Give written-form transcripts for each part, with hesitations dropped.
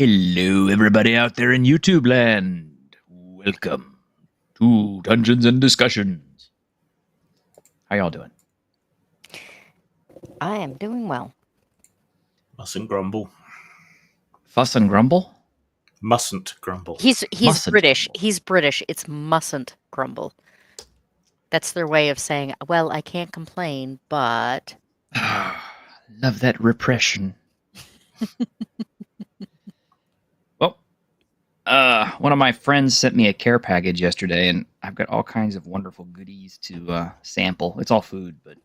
Hello, everybody out there in YouTube land. Welcome to Dungeons and Discussions. How y'all doing? I am doing well. Mustn't grumble. Fuss and grumble? Mustn't grumble. He's Mustn't British. grumble. He's British. It's mustn't grumble. That's their way of saying, well, I can't complain, but... Love that repression. Well, one of my friends sent me a care package yesterday, and I've got all kinds of wonderful goodies to sample. It's all food, but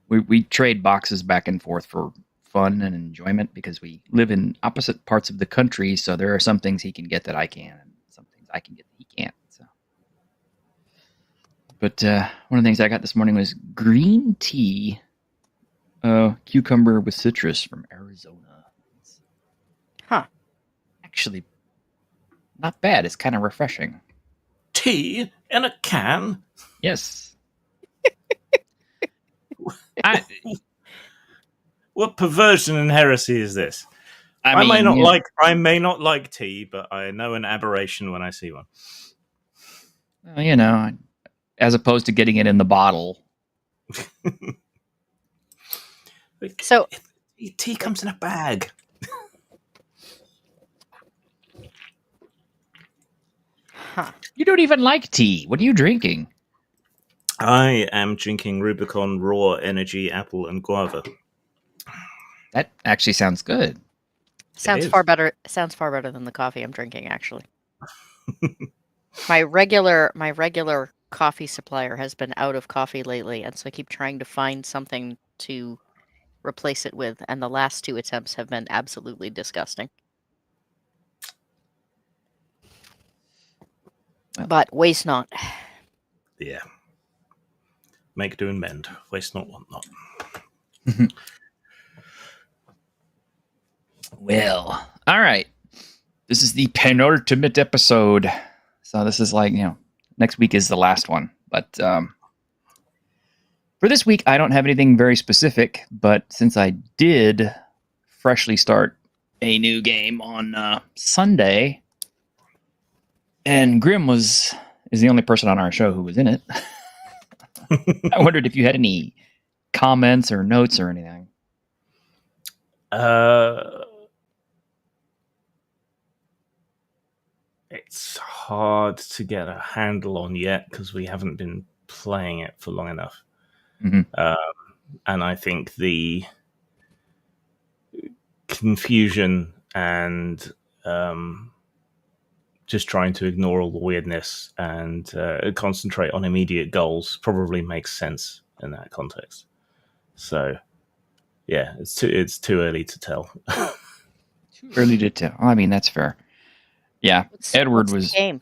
we trade boxes back and forth for fun and enjoyment because we live in opposite parts of the country, so there are some things he can get that I can, and some things I can get that he can't. So. But one of the things I got this morning was green tea, cucumber with citrus from Arizona. Huh. Actually, not bad. It's kind of refreshing. Tea in a can? Yes. What perversion and heresy is this? I may not like tea, but I know an aberration when I see one. You know, as opposed to getting it in the bottle. So tea comes in a bag. Huh. You don't even like tea. What are you drinking? I am drinking Rubicon Raw Energy Apple and Guava. That actually sounds good. Sounds far better than the coffee I'm drinking, actually. My regular coffee supplier has been out of coffee lately, and so I keep trying to find something to replace it with, and the last 2 attempts have been absolutely disgusting. But waste not. Yeah. Make do and mend. Waste not, want not. Well, all right. This is the penultimate episode. So this is like, next week is the last one. But for this week, I don't have anything very specific. But since I did freshly start a new game on Sunday, and Grim is the only person on our show who was in it, I wondered if you had any comments or notes or anything. It's hard to get a handle on yet because we haven't been playing it for long enough. Mm-hmm. And I think the confusion and just trying to ignore all the weirdness and concentrate on immediate goals probably makes sense in that context. So, yeah, it's too early to tell. Too early to tell. I mean, that's fair. Yeah, Edward was game?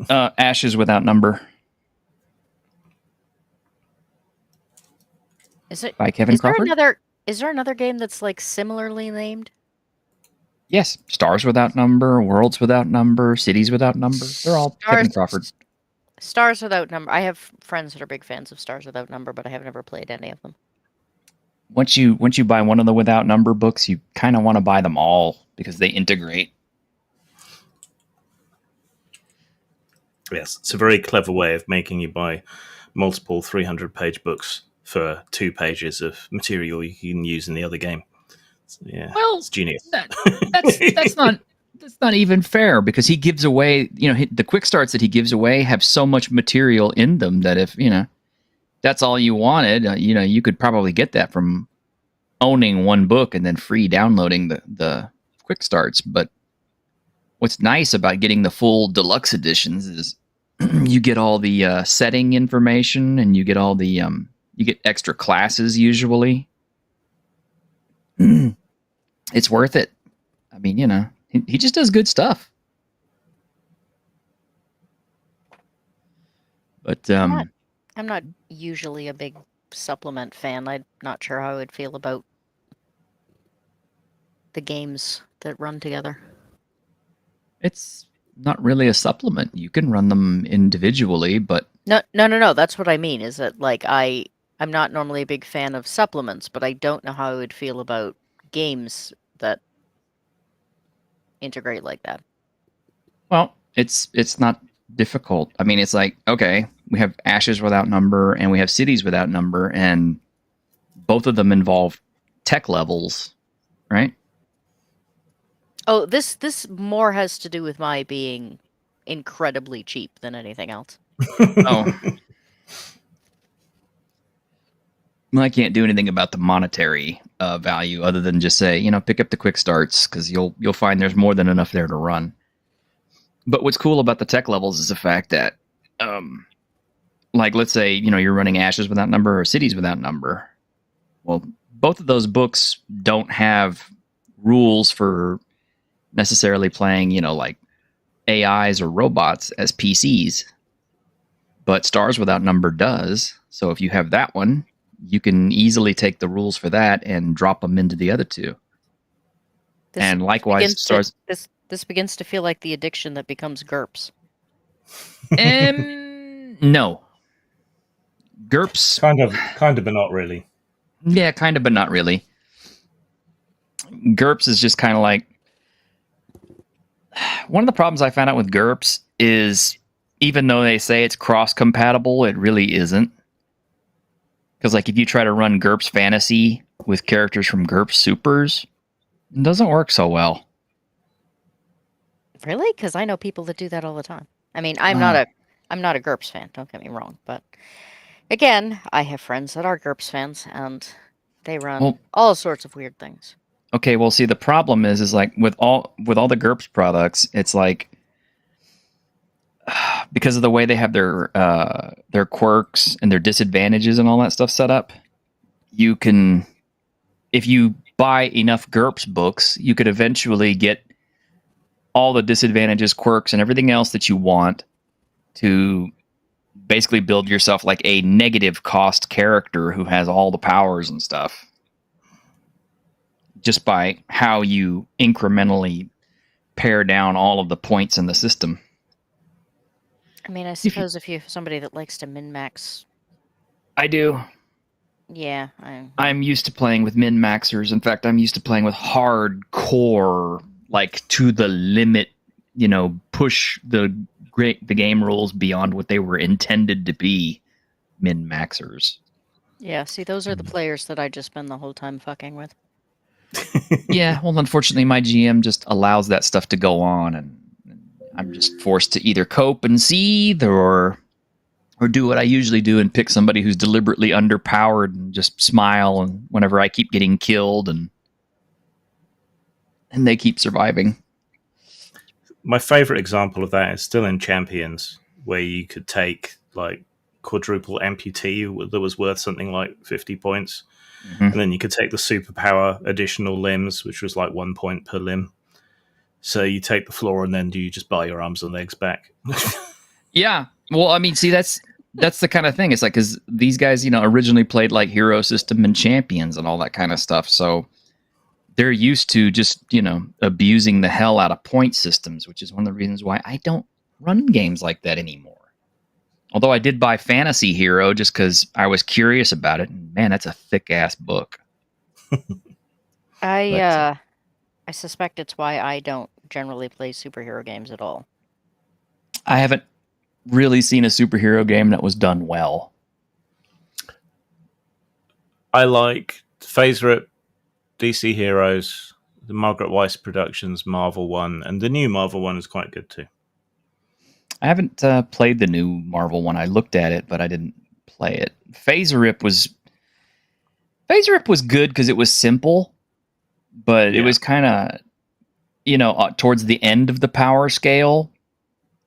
Ashes Without Number. Is it by Kevin Crawford? Is there another game that's like similarly named? Yes, Stars Without Number, Worlds Without Number, Cities Without Number. They're all Kevin Crawford. Stars Without Number. I have friends that are big fans of Stars Without Number, but I have never played any of them. Once you buy one of the Without Number books, you kind of want to buy them all because they integrate. Yes, it's a very clever way of making you buy multiple 300-page books for 2 pages of material you can use in the other game. So, yeah, well, it's genius. That's not even fair because he gives away, the quick starts that he gives away have so much material in them that if, that's all you wanted, you could probably get that from owning one book and then free downloading the quick starts. But what's nice about getting the full deluxe editions is you get all the setting information and you get all the you get extra classes usually. It's worth it. I mean, he just does good stuff. But I'm not usually a big supplement fan. I'm not sure how I would feel about the games that run together. It's not really a supplement. You can run them individually, but No. That's what I mean. Is that like I'm not normally a big fan of supplements, but I don't know how I would feel about games that integrate like that. Well, it's not difficult. I mean, it's like, okay, we have Ashes Without Number and we have Cities Without Number, and both of them involve tech levels, right? Oh, this more has to do with my being incredibly cheap than anything else. Oh. Well, I can't do anything about the monetary value other than just say, pick up the quick starts, because you'll find there's more than enough there to run. But what's cool about the tech levels is the fact that, like, let's say, you're running Ashes Without Number or Cities Without Number. Well, both of those books don't have rules for necessarily playing, like AIs or robots as PCs. But Stars Without Number does. So if you have that one, you can easily take the rules for that and drop them into the other two. And likewise, this begins to feel like the addiction that becomes GURPS. No. GURPS. Kind of, but not really. Yeah, kind of, but not really. GURPS is just kind of like... One of the problems I found out with GURPS is, even though they say it's cross-compatible, it really isn't. Because, like, if you try to run GURPS Fantasy with characters from GURPS Supers, it doesn't work so well. Really? Because I know people that do that all the time. I mean, I'm not a GURPS fan. Don't get me wrong, but again, I have friends that are GURPS fans, and they run all sorts of weird things. Okay, well, see, the problem is like with all the GURPS products, it's like, because of the way they have their quirks and their disadvantages and all that stuff set up, you can, if you buy enough GURPS books, you could eventually get all the disadvantages, quirks, and everything else that you want to basically build yourself like a negative cost character who has all the powers and stuff, just by how you incrementally pare down all of the points in the system. I mean, I suppose if you're somebody that likes to min-max... I do. Yeah. I'm used to playing with min-maxers. In fact, I'm used to playing with hardcore, like, to the limit, push the game rules beyond what they were intended to be min-maxers. Yeah, see, those are the players that I just spend the whole time fucking with. Yeah, well, unfortunately, my GM just allows that stuff to go on, and I'm just forced to either cope and seethe or do what I usually do and pick somebody who's deliberately underpowered and just smile and whenever I keep getting killed and they keep surviving. My favorite example of that is still in Champions, where you could take like quadruple amputee that was worth something like 50 points. Mm-hmm. And then you could take the superpower additional limbs, which was like 1 point per limb. So you take the floor and then do you just buy your arms and legs back? Yeah. Well, I mean, see, that's the kind of thing. It's like, because these guys, originally played like Hero System and Champions and all that kind of stuff. So they're used to just, abusing the hell out of point systems, which is one of the reasons why I don't run games like that anymore. Although I did buy Fantasy Hero just because I was curious about it. And man, that's a thick-ass book. I suspect it's why I don't generally play superhero games at all. I haven't really seen a superhero game that was done well. I like FASERIP, DC Heroes, the Margaret Weis Productions Marvel one, and the new Marvel one is quite good too. I haven't played the new Marvel one. I looked at it, but I didn't play it. FASERIP was good because it was simple, but it was kind of, towards the end of the power scale,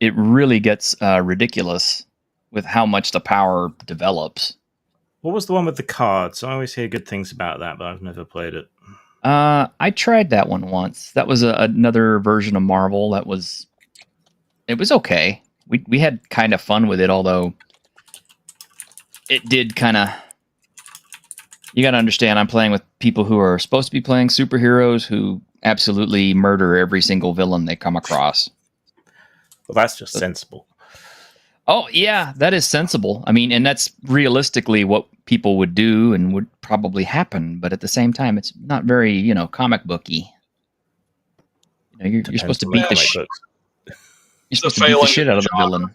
it really gets ridiculous with how much the power develops. What was the one with the cards? I always hear good things about that, but I've never played it. I tried that one once. That was another version of Marvel that was... It was okay. We had kind of fun with it, although it did kind of... You got to understand, I'm playing with people who are supposed to be playing superheroes who absolutely murder every single villain they come across. Well, that's just sensible. Oh, yeah, that is sensible. I mean, and that's realistically what people would do and would probably happen. But at the same time, it's not very, comic booky. You're supposed to beat the shit. You're supposed to beat the failing shit of out of the the villain.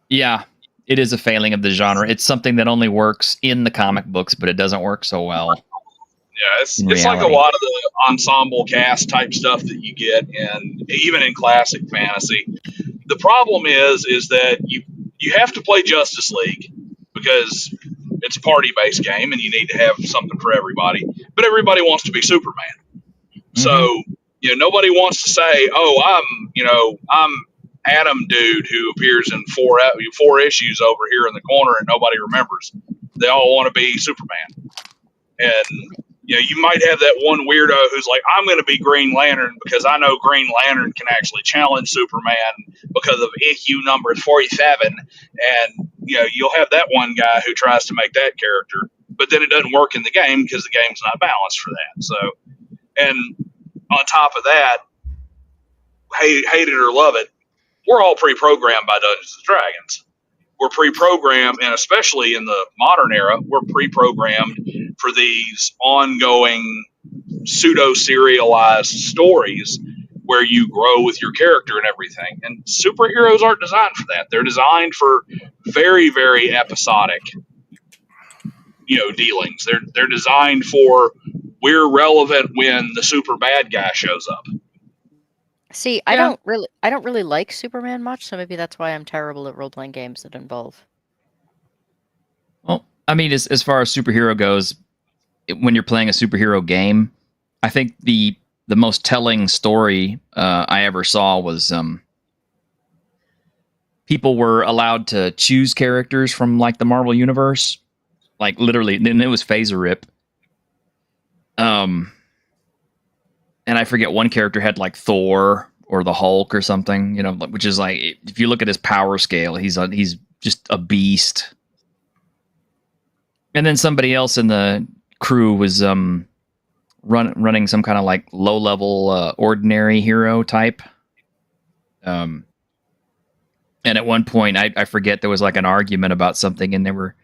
Yeah, it is a failing of the genre. It's something that only works in the comic books, but it doesn't work so well. Yeah, it's in like a reality. lot of the ensemble cast type stuff that you get, and even in classic fantasy. The problem is that you have to play Justice League because it's a party based game, and you need to have something for everybody. But everybody wants to be Superman, so nobody wants to say, "Oh, I'm Adam Dude who appears in four issues over here in the corner and nobody remembers." They all want to be Superman, and you might have that one weirdo who's like, "I'm going to be Green Lantern because I know Green Lantern can actually challenge Superman because of issue number 47." And you'll have that one guy who tries to make that character, but then it doesn't work in the game because the game's not balanced for that. So, and on top of that, hate it or love it, we're all pre-programmed by Dungeons and Dragons. We're pre-programmed, and especially in the modern era, we're pre-programmed for these ongoing pseudo-serialized stories where you grow with your character and everything. And superheroes aren't designed for that. They're designed for very, very episodic, dealings. They're designed for we're relevant when the super bad guy shows up. See, I don't really like Superman much, so maybe that's why I'm terrible at role-playing games that involve. Well, I mean, as far as superhero goes, when you're playing a superhero game, I think the most telling story I ever saw was people were allowed to choose characters from like the Marvel universe, like literally. Then it was Phaser Rip. And I forget, one character had like Thor or the Hulk or something, which is like, if you look at his power scale, he's just a beast. And then somebody else in the crew was running some kind of like low level ordinary hero type. And at one point, I forget, there was like an argument about something, and they were,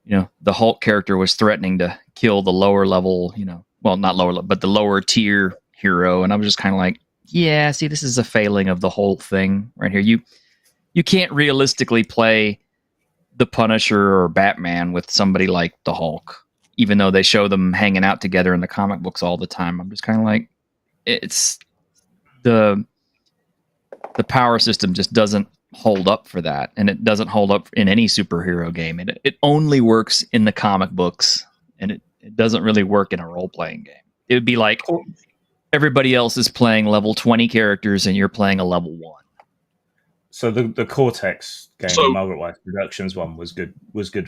the Hulk character was threatening to kill the lower level, well, not lower, but the lower tier hero. And I was just kind of like, yeah, see, this is a failing of the whole thing right here. You can't realistically play the Punisher or Batman with somebody like the Hulk, even though they show them hanging out together in the comic books all the time. I'm just kind of like, it's the power system just doesn't hold up for that. And it doesn't hold up in any superhero game. It only works in the comic books, and it doesn't really work in a role-playing game. It would be like everybody else is playing level 20 characters and you're playing a level 1. So the Cortex game, the Margaret Weiss Productions one, was good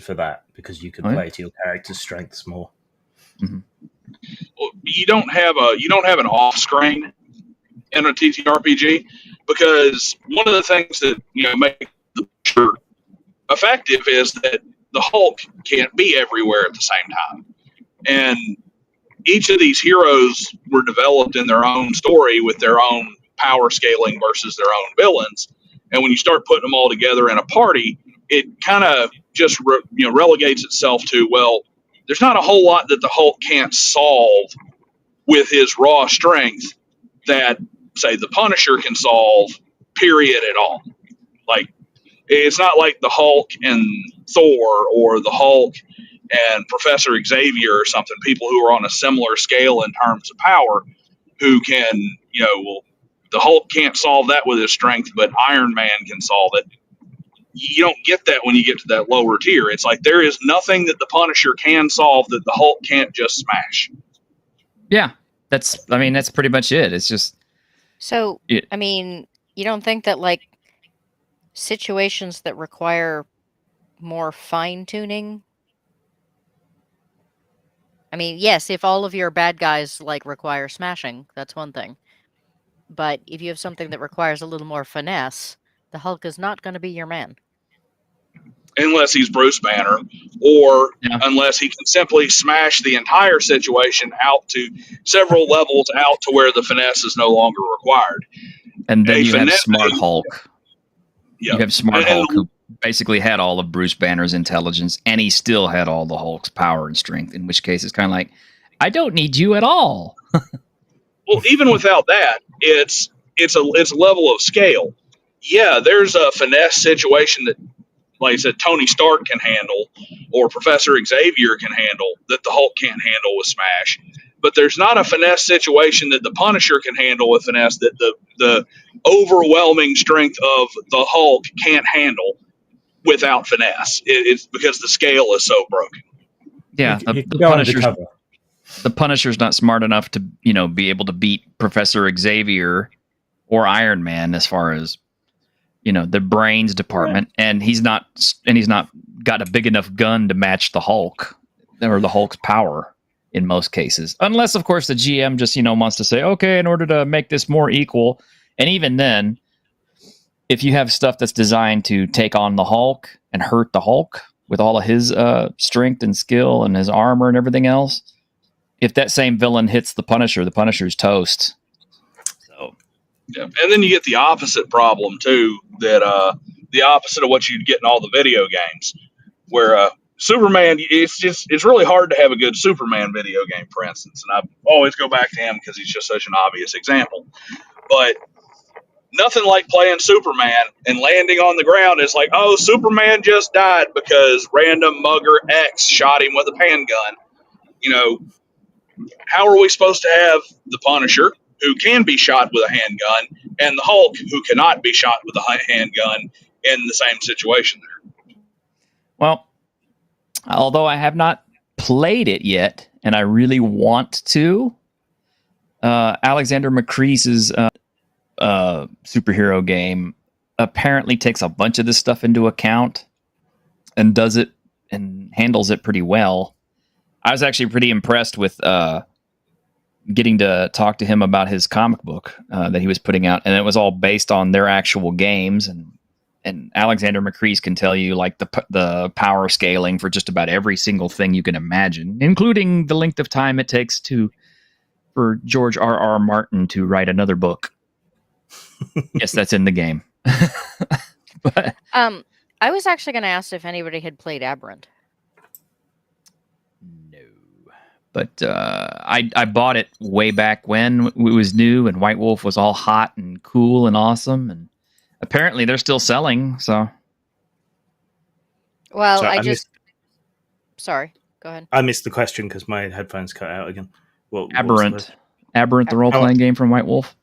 for that, because you could play to your character's strengths more. Mm-hmm. Well, you don't have an off screen in a TTRPG, because one of the things that make the picture effective is that the Hulk can't be everywhere at the same time. And each of these heroes were developed in their own story with their own power scaling versus their own villains. And when you start putting them all together in a party, it kind of just relegates itself to, well, there's not a whole lot that the Hulk can't solve with his raw strength that, say, the Punisher can solve, period, at all. Like, it's not like the Hulk and Thor, or the Hulk and Professor Xavier or something, people who are on a similar scale in terms of power, who can, the Hulk can't solve that with his strength, but Iron Man can solve it. You don't get that when you get to that lower tier. It's like there is nothing that the Punisher can solve that the Hulk can't just smash. Yeah, that's pretty much it. It's just... So, I mean, you don't think that, like, situations that require more fine-tuning... I mean, yes, if all of your bad guys, like, require smashing, that's one thing. But if you have something that requires a little more finesse, the Hulk is not going to be your man. Unless he's Bruce Banner, or unless he can simply smash the entire situation out to several levels out to where the finesse is no longer required. And then you have Smart Hulk. You have Smart Hulk, who basically had all of Bruce Banner's intelligence, and he still had all the Hulk's power and strength, in which case it's kind of like, I don't need you at all. Well, even without that, it's a level of scale. Yeah, there's a finesse situation that, like I said, Tony Stark can handle, or Professor Xavier can handle, that the Hulk can't handle with Smash. But there's not a finesse situation that the Punisher can handle with finesse, that the overwhelming strength of the Hulk can't handle without finesse. It's because the scale is so broken. Yeah, the Punisher's not smart enough to, be able to beat Professor Xavier or Iron Man as far as, the brains department, and he's not got a big enough gun to match the Hulk or the Hulk's power in most cases, unless of course the GM just wants to say, okay, in order to make this more equal. And even then, if you have stuff that's designed to take on the Hulk and hurt the Hulk with all of his strength and skill and his armor and everything else, if that same villain hits the Punisher's toast. So, yeah. And then you get the opposite problem too, that the opposite of what you'd get in all the video games, where Superman, it's really hard to have a good Superman video game, for instance. And I always go back to him because he's just such an obvious example. But nothing like playing Superman and landing on the ground is like, oh, Superman just died because random mugger X shot him with a handgun. How are we supposed to have the Punisher, who can be shot with a handgun, and the Hulk, who cannot be shot with a handgun, in the same situation there? Well, although I have not played it yet, and I really want to, Alexander McCree's superhero game apparently takes a bunch of this stuff into account and does it and handles it pretty well. I was actually pretty impressed with getting to talk to him about his comic book that he was putting out, and it was all based on their actual games. And Alexander McCree's can tell you like the power scaling for just about every single thing you can imagine, including the length of time it takes for George R.R. Martin to write another book. Yes, that's in the game. But I was actually going to ask if anybody had played Aberrant. No, but I bought it way back when it was new, and White Wolf was all hot and cool and awesome, and apparently they're still selling. So, well, sorry, go ahead. I missed the question because my headphones cut out again. Aberrant, the role-playing game from White Wolf.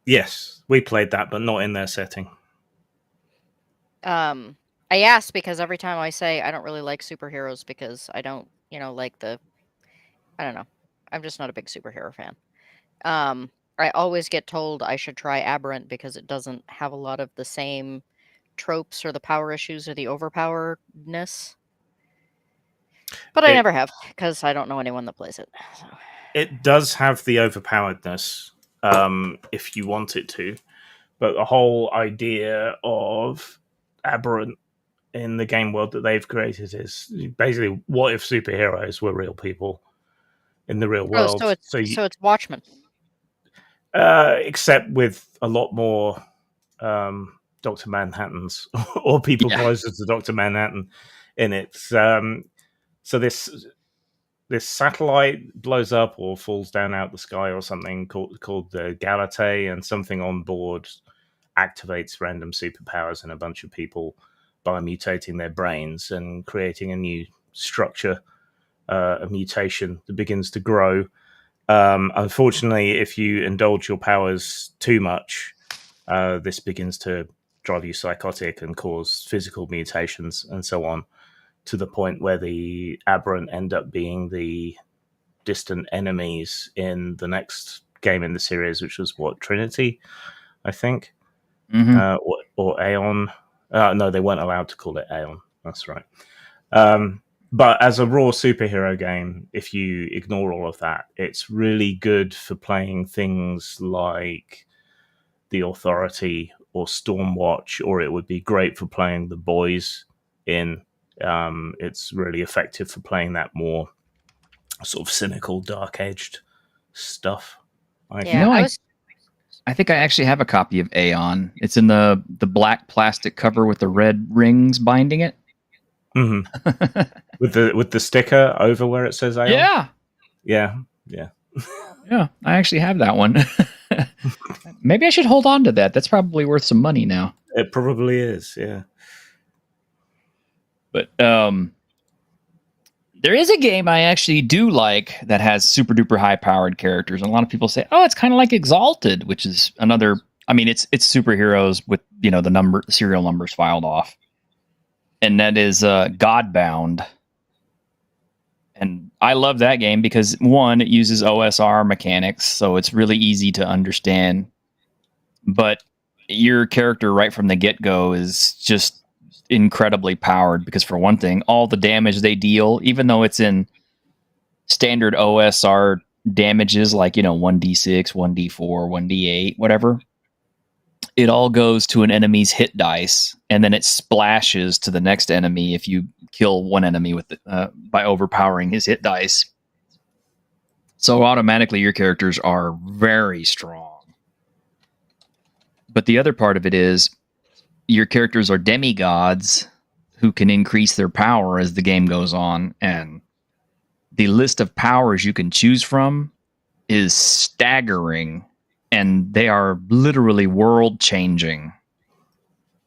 Yes, we played that, but not in their setting. I asked because every time I say I don't really like superheroes because I don't, like I don't know. I'm just not a big superhero fan. I always get told I should try Aberrant because it doesn't have a lot of the same tropes or the power issues or the overpoweredness. But I never have because I don't know anyone that plays it. So. It does have the overpoweredness if you want it to, but the whole idea of Aberrant in the game world that they've created is basically, what if superheroes were real people in the real world? So it's Watchmen. Except with a lot more Dr. Manhattans or people closer to Dr. Manhattan in it. So this satellite blows up or falls down out the sky or something called the Galate, and something on board activates random superpowers in a bunch of people by mutating their brains and creating a new structure, a mutation that begins to grow. Unfortunately, if you indulge your powers too much, this begins to drive you psychotic and cause physical mutations and so on, to the point where the Aberrant end up being the distant enemies in the next game in the series, which was Trinity, I think, or Aeon. No, they weren't allowed to call it Aeon. That's right. But as a raw superhero game, if you ignore all of that, it's really good for playing things like The Authority or Stormwatch, or it would be great for playing The Boys in. It's really effective for playing that more sort of cynical, dark-edged stuff. I think I actually have a copy of Aeon. It's in the black plastic cover with the red rings binding it. Mm-hmm. with the sticker over where it says Aeon. Yeah. Yeah. Yeah, I actually have that one. Maybe I should hold on to that. That's probably worth some money now. It probably is, yeah. But there is a game I actually do like that has super duper high powered characters, and a lot of people say, "Oh, it's kind of like Exalted," which is another. I mean, it's superheroes with the serial numbers filed off, and that is Godbound. And I love that game because, one, it uses OSR mechanics, so it's really easy to understand. But your character right from the get-go is just incredibly powered because, for one thing, all the damage they deal, even though it's in standard OSR damages like, 1d6, 1d4, 1d8, whatever, it all goes to an enemy's hit dice, and then it splashes to the next enemy if you kill one enemy with by overpowering his hit dice. So automatically your characters are very strong. But the other part of it is your characters are demigods who can increase their power as the game goes on, and the list of powers you can choose from is staggering. And they are literally world-changing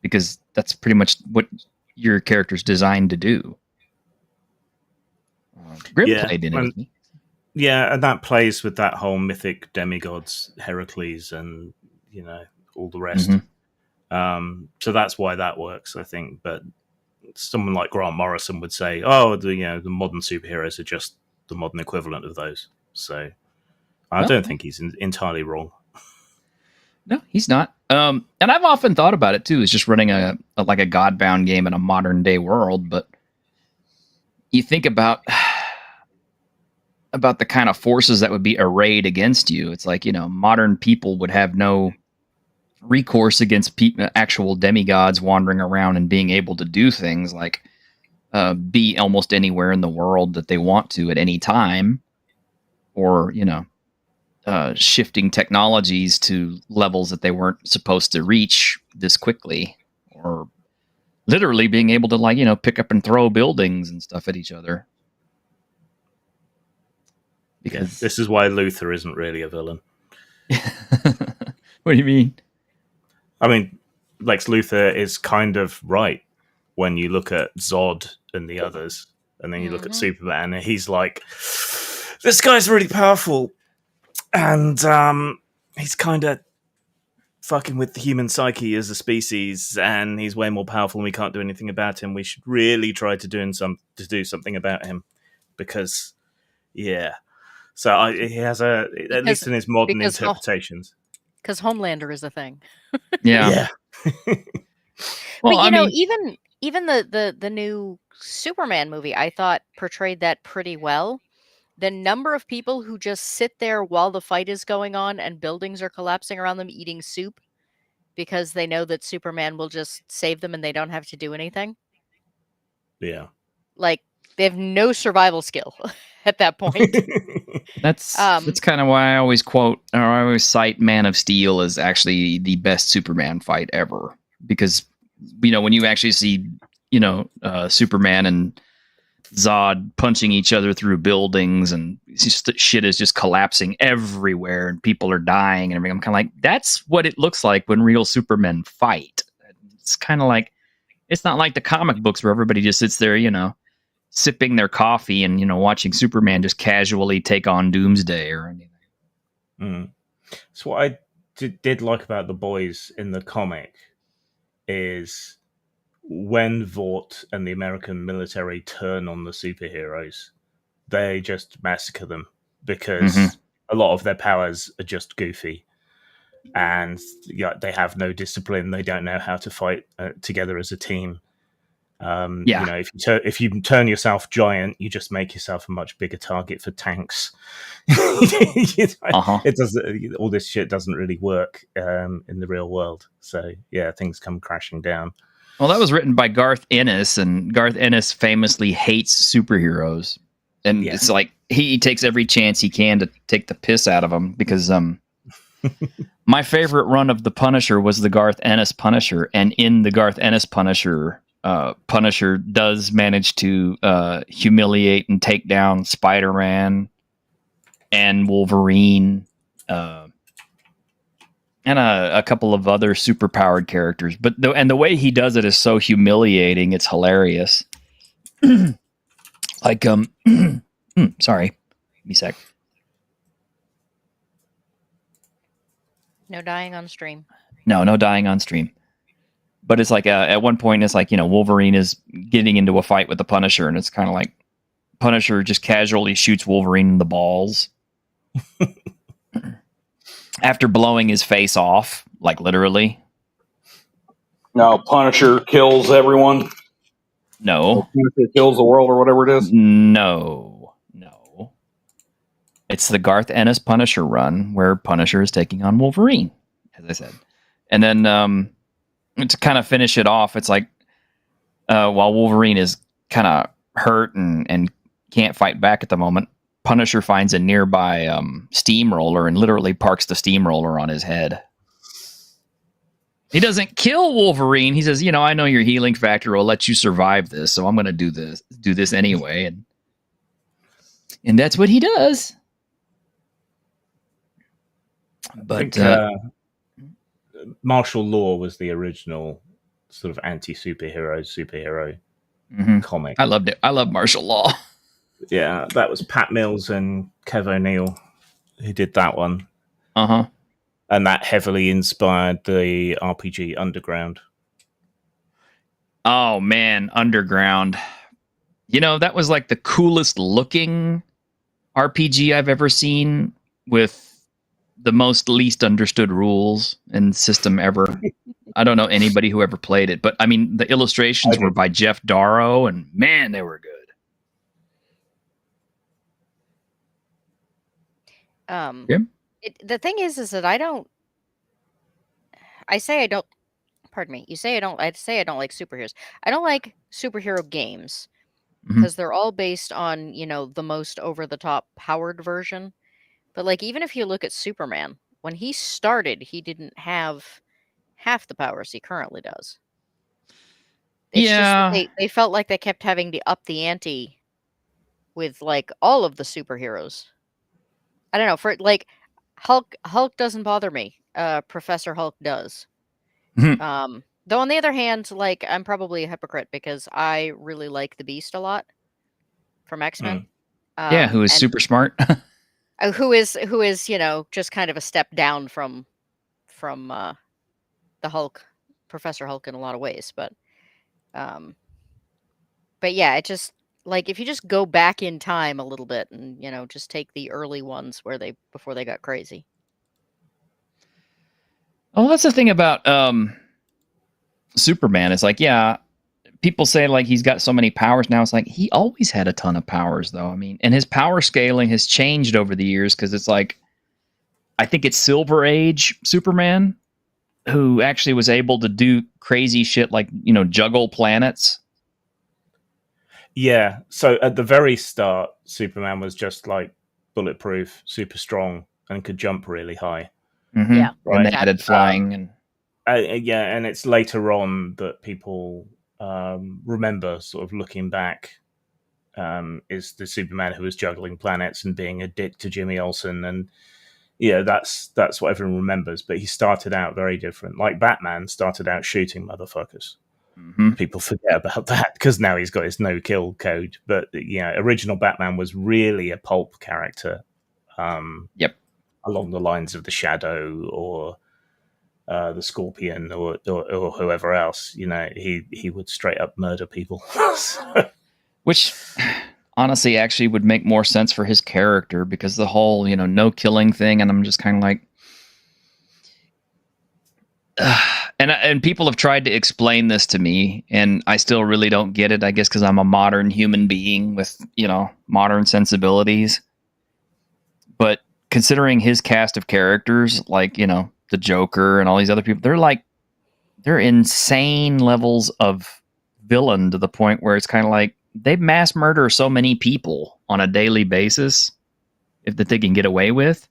because that's pretty much what your character's designed to do. Grim played in it with me. Yeah, and that plays with that whole mythic demigods, Heracles, and all the rest. Mm-hmm. So that's why that works, I think. But someone like Grant Morrison would say, "Oh, the modern superheroes are just the modern equivalent of those." So I don't think he's entirely wrong. No, he's not. And I've often thought about it too, is just running a Godbound game in a modern day world. But you think about the kind of forces that would be arrayed against you. It's like, modern people would have no recourse against actual demigods wandering around and being able to do things like be almost anywhere in the world that they want to at any time, or, shifting technologies to levels that they weren't supposed to reach this quickly, or literally being able to pick up and throw buildings and stuff at each other. Because this is why Luther isn't really a villain. What do you mean? I mean, Lex Luthor is kind of right when you look at Zod and the others, and then you look at Superman, and he's like, this guy's really powerful. And he's kind of fucking with the human psyche as a species, and he's way more powerful, and we can't do anything about him. We should really try to do something about him, because, yeah. So he has at least in his modern interpretations. Because Homelander is a thing. Yeah. Well, but even the new Superman movie, I thought portrayed that pretty well. The number of people who just sit there while the fight is going on and buildings are collapsing around them eating soup because they know that Superman will just save them and they don't have to do anything. Yeah. Like, they have no survival skill at that point. That's kind of why I always cite Man of Steel as actually the best Superman fight ever. Because, when you actually see, Superman and Zod punching each other through buildings, and shit is just collapsing everywhere, and people are dying, and everything. I'm kind of like, that's what it looks like when real Supermen fight. It's kind of like, it's not like the comic books where everybody just sits there, sipping their coffee and watching Superman just casually take on Doomsday or anything. So what I did like about the boys in the comic is when Vought and the American military turn on the superheroes, they just massacre them because a lot of their powers are just goofy, and they have no discipline. They don't know how to fight together as a team. If you turn yourself giant, you just make yourself a much bigger target for tanks. It doesn't. All this shit doesn't really work in the real world. So yeah, things come crashing down. Well, that was written by Garth Ennis, and Garth Ennis famously hates superheroes, and it's like he takes every chance he can to take the piss out of them. Because my favorite run of the Punisher was the Garth Ennis Punisher, and in the Garth Ennis Punisher. Punisher does manage to humiliate and take down Spider-Man and Wolverine. and a couple of other superpowered characters. But the way he does it is so humiliating. It's hilarious. Like sorry, give me a sec. No dying on stream. No dying on stream. But it's like at one point, it's like, Wolverine is getting into a fight with the Punisher, and it's kind of like Punisher just casually shoots Wolverine in the balls after blowing his face off, like literally. No, Punisher kills everyone. No. Punisher kills the world or whatever it is. No. It's the Garth Ennis Punisher run where Punisher is taking on Wolverine, as I said. And then to kind of finish it off, it's like while Wolverine is kind of hurt and can't fight back at the moment, Punisher finds a nearby steamroller and literally parks the steamroller on his head. He doesn't kill Wolverine. He says, I know your healing factor will let you survive this, so I'm going to do this anyway. And that's what he does. But I think, martial law was the original sort of superhero comic. I loved it. I love martial law. Yeah, that was Pat Mills and Kev O'Neill who did that one. Uh-huh. And that heavily inspired the RPG Underground. Oh, man, Underground. That was like the coolest looking RPG I've ever seen with the most least understood rules and system ever. I don't know anybody who ever played it, but I mean, the illustrations were by Jeff Darrow, and man, they were good. The thing is that I say I don't like superheroes. I don't like superhero games because they're all based on, the most over-the-top powered version. But like, even if you look at Superman, when he started, he didn't have half the powers he currently does. It's just they felt like they kept having to up the ante with like all of the superheroes. I don't know, for like Hulk doesn't bother me. Professor Hulk does. Though on the other hand, like, I'm probably a hypocrite because I really like the Beast a lot from X-Men. Who is super smart. Who is just kind of a step down from the Hulk, Professor Hulk, in a lot of ways, but yeah, it just like, if you just go back in time a little bit and just take the early ones before they got crazy. Oh, that's the thing about Superman. It's like, people say like he's got so many powers now. It's like he always had a ton of powers, though. I mean, and his power scaling has changed over the years because it's like, I think it's Silver Age Superman who actually was able to do crazy shit like, juggle planets. Yeah. So at the very start, Superman was just like bulletproof, super strong, and could jump really high. Mm-hmm. Yeah. Right. And they added flying and and it's later on that people remember, sort of looking back, is the Superman who was juggling planets and being a dick to Jimmy Olsen, and that's what everyone remembers. But he started out very different. Like Batman started out shooting motherfuckers. Mm-hmm. People forget about that because now he's got his no-kill code. But original Batman was really a pulp character. Along the lines of the Shadow or the Scorpion or whoever else. He would straight up murder people. Which honestly actually would make more sense for his character, because the whole, no killing thing, and I'm just kind of like, and people have tried to explain this to me, and I still really don't get it, I guess because I'm a modern human being with, modern sensibilities. But considering his cast of characters, like, the Joker and all these other people, they're insane levels of villain to the point where it's kind of like they mass murder so many people on a daily basis that they can get away with,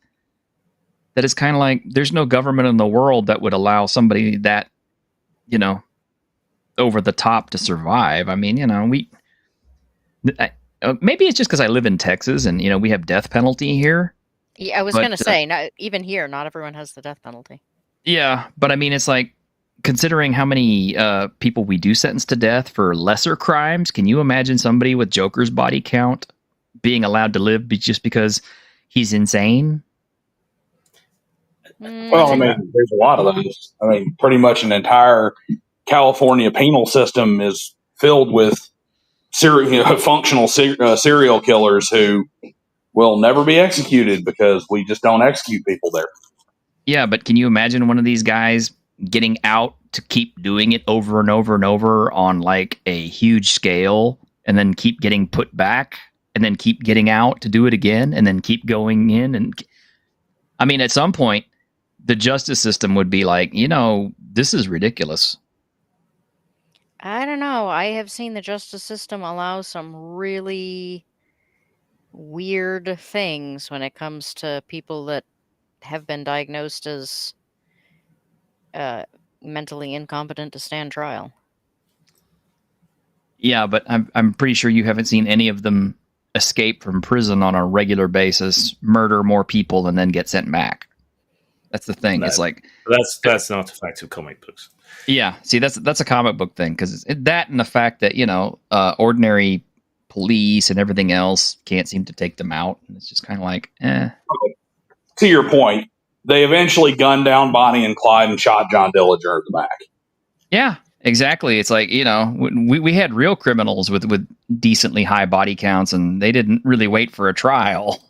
that it's kind of like there's no government in the world that would allow somebody that, over the top to survive. I mean, maybe it's just because I live in Texas and, we have death penalty here. Yeah, I was going to say, even here, not everyone has the death penalty. Yeah, but I mean, it's like, considering how many people we do sentence to death for lesser crimes, can you imagine somebody with Joker's body count being allowed to live just because he's insane? Well, I mean, there's a lot of those. I mean, pretty much an entire California penal system is filled with functional serial killers who will never be executed because we just don't execute people there. Yeah, but can you imagine one of these guys getting out to keep doing it over and over and over on like a huge scale, and then keep getting put back, and then keep getting out to do it again, and then keep going in? And I mean, at some point, the justice system would be like, this is ridiculous. I don't know. I have seen the justice system allow some really weird things when it comes to people that have been diagnosed as mentally incompetent to stand trial. Yeah, but I'm pretty sure you haven't seen any of them escape from prison on a regular basis, murder more people, and then get sent back. That's the thing. No, it's like that's not a fact of comic books. Yeah, see, that's a comic book thing, because that and the fact that ordinary police and everything else can't seem to take them out, and it's just kind of like, To your point, they eventually gunned down Bonnie and Clyde and shot John Dillinger in the back. Yeah, exactly. It's like, we had real criminals with decently high body counts, and they didn't really wait for a trial.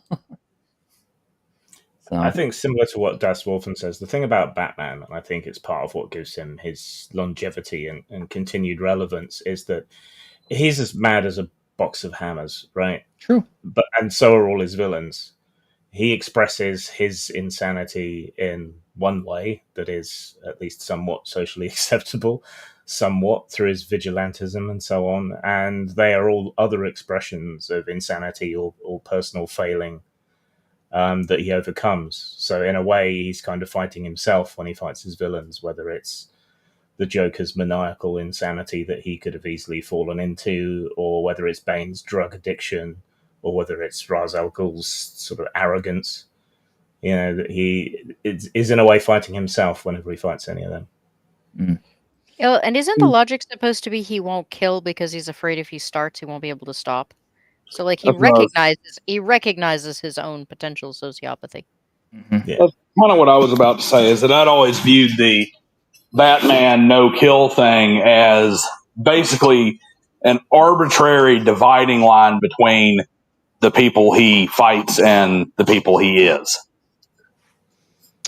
So. I think similar to what Das Wolfen says, the thing about Batman, and I think it's part of what gives him his longevity and continued relevance, is that he's as mad as a box of hammers, right? True. And so are all his villains. He expresses his insanity in one way that is at least somewhat socially acceptable, somewhat through his vigilantism and so on, and they are all other expressions of insanity or personal failing that he overcomes. So in a way, he's kind of fighting himself when he fights his villains, whether it's the Joker's maniacal insanity that he could have easily fallen into, or whether it's Bane's drug addiction, or whether it's Ra's al Ghul's sort of arrogance. That he is in a way fighting himself whenever he fights any of them. Mm. And isn't the logic supposed to be he won't kill because he's afraid if he starts, he won't be able to stop? So, like, he recognizes his own potential sociopathy. Mm-hmm. Yeah. That's kind of what I was about to say, is that I'd always viewed the Batman no-kill thing as basically an arbitrary dividing line between the people he fights and the people he is.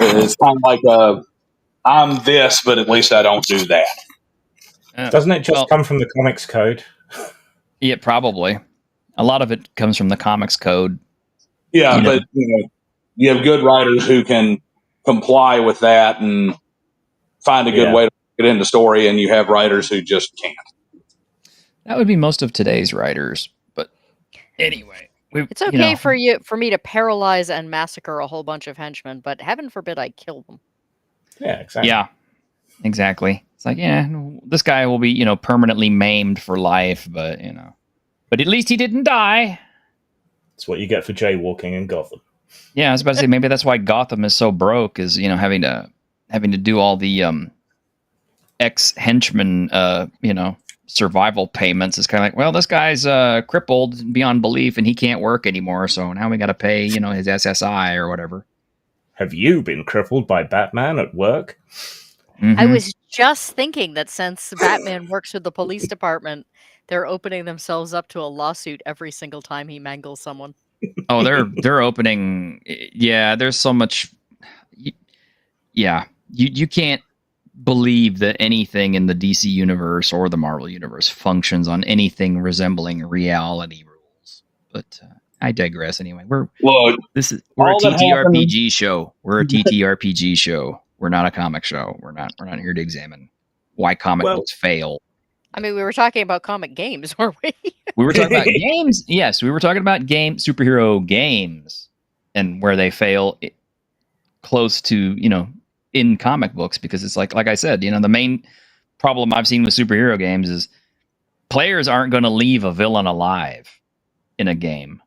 It's kind of like I'm this, but at least I don't do that. Doesn't it just come from the comics code? Yeah, probably. A lot of it comes from the comics code. Yeah, but you have good writers who can comply with that and find a good way to get into story, and you have writers who just can't. That would be most of today's writers. But anyway, it's okay for me to paralyze and massacre a whole bunch of henchmen, but heaven forbid I kill them. Yeah, exactly. Yeah, exactly. It's like, this guy will be, permanently maimed for life, but but at least he didn't die. That's what you get for jaywalking in Gotham. Yeah, I was about to say, maybe that's why Gotham is so broke, is having to do all the ex-henchmen survival payments. Is kind of like, well, this guy's crippled beyond belief and he can't work anymore, so now we got to pay his SSI or whatever. Have you been crippled by Batman at work? Mm-hmm. I was just thinking that since Batman works with the police department, they're opening themselves up to a lawsuit every single time he mangles someone. Oh, they're opening. Yeah, there's so much. Yeah, you can't believe that anything in the DC universe or the Marvel universe functions on anything resembling reality rules. But I digress. Anyway, we're a TTRPG show. We're a TTRPG show. We're not a comic show. We're not here to examine why comic books fail. I mean, we were talking about comic games, weren't we? We were talking about games. Yes, we were talking about superhero games, and where they fail close to, in comic books, because it's like I said, the main problem I've seen with superhero games is players aren't going to leave a villain alive in a game.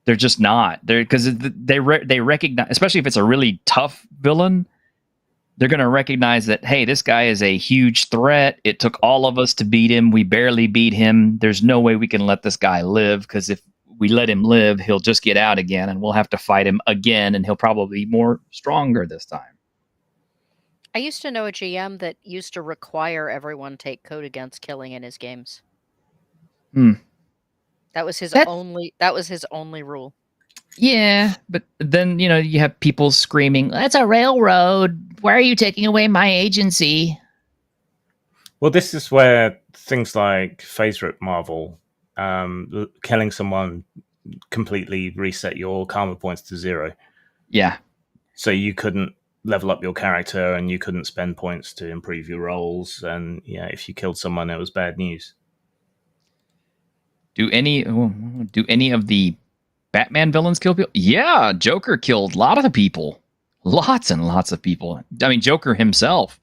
They're just not. Because they recognize, especially if it's a really tough villain, they're going to recognize that, hey, this guy is a huge threat. It took all of us to beat him. We barely beat him. There's no way we can let this guy live, because if we let him live, he'll just get out again, and we'll have to fight him again, and he'll probably be more stronger this time. I used to know a GM that used to require everyone take code against killing in his games. That was his only rule. Yeah, but then, you have people screaming, "That's a railroad. Why are you taking away my agency?" Well, this is where things like Phase Rip Marvel, killing someone completely reset your karma points to 0. Yeah. So you couldn't level up your character, and you couldn't spend points to improve your rolls. And if you killed someone, it was bad news. Do any of the Batman villains kill people? Yeah, Joker killed a lot of people. Lots and lots of people. I mean, Joker himself.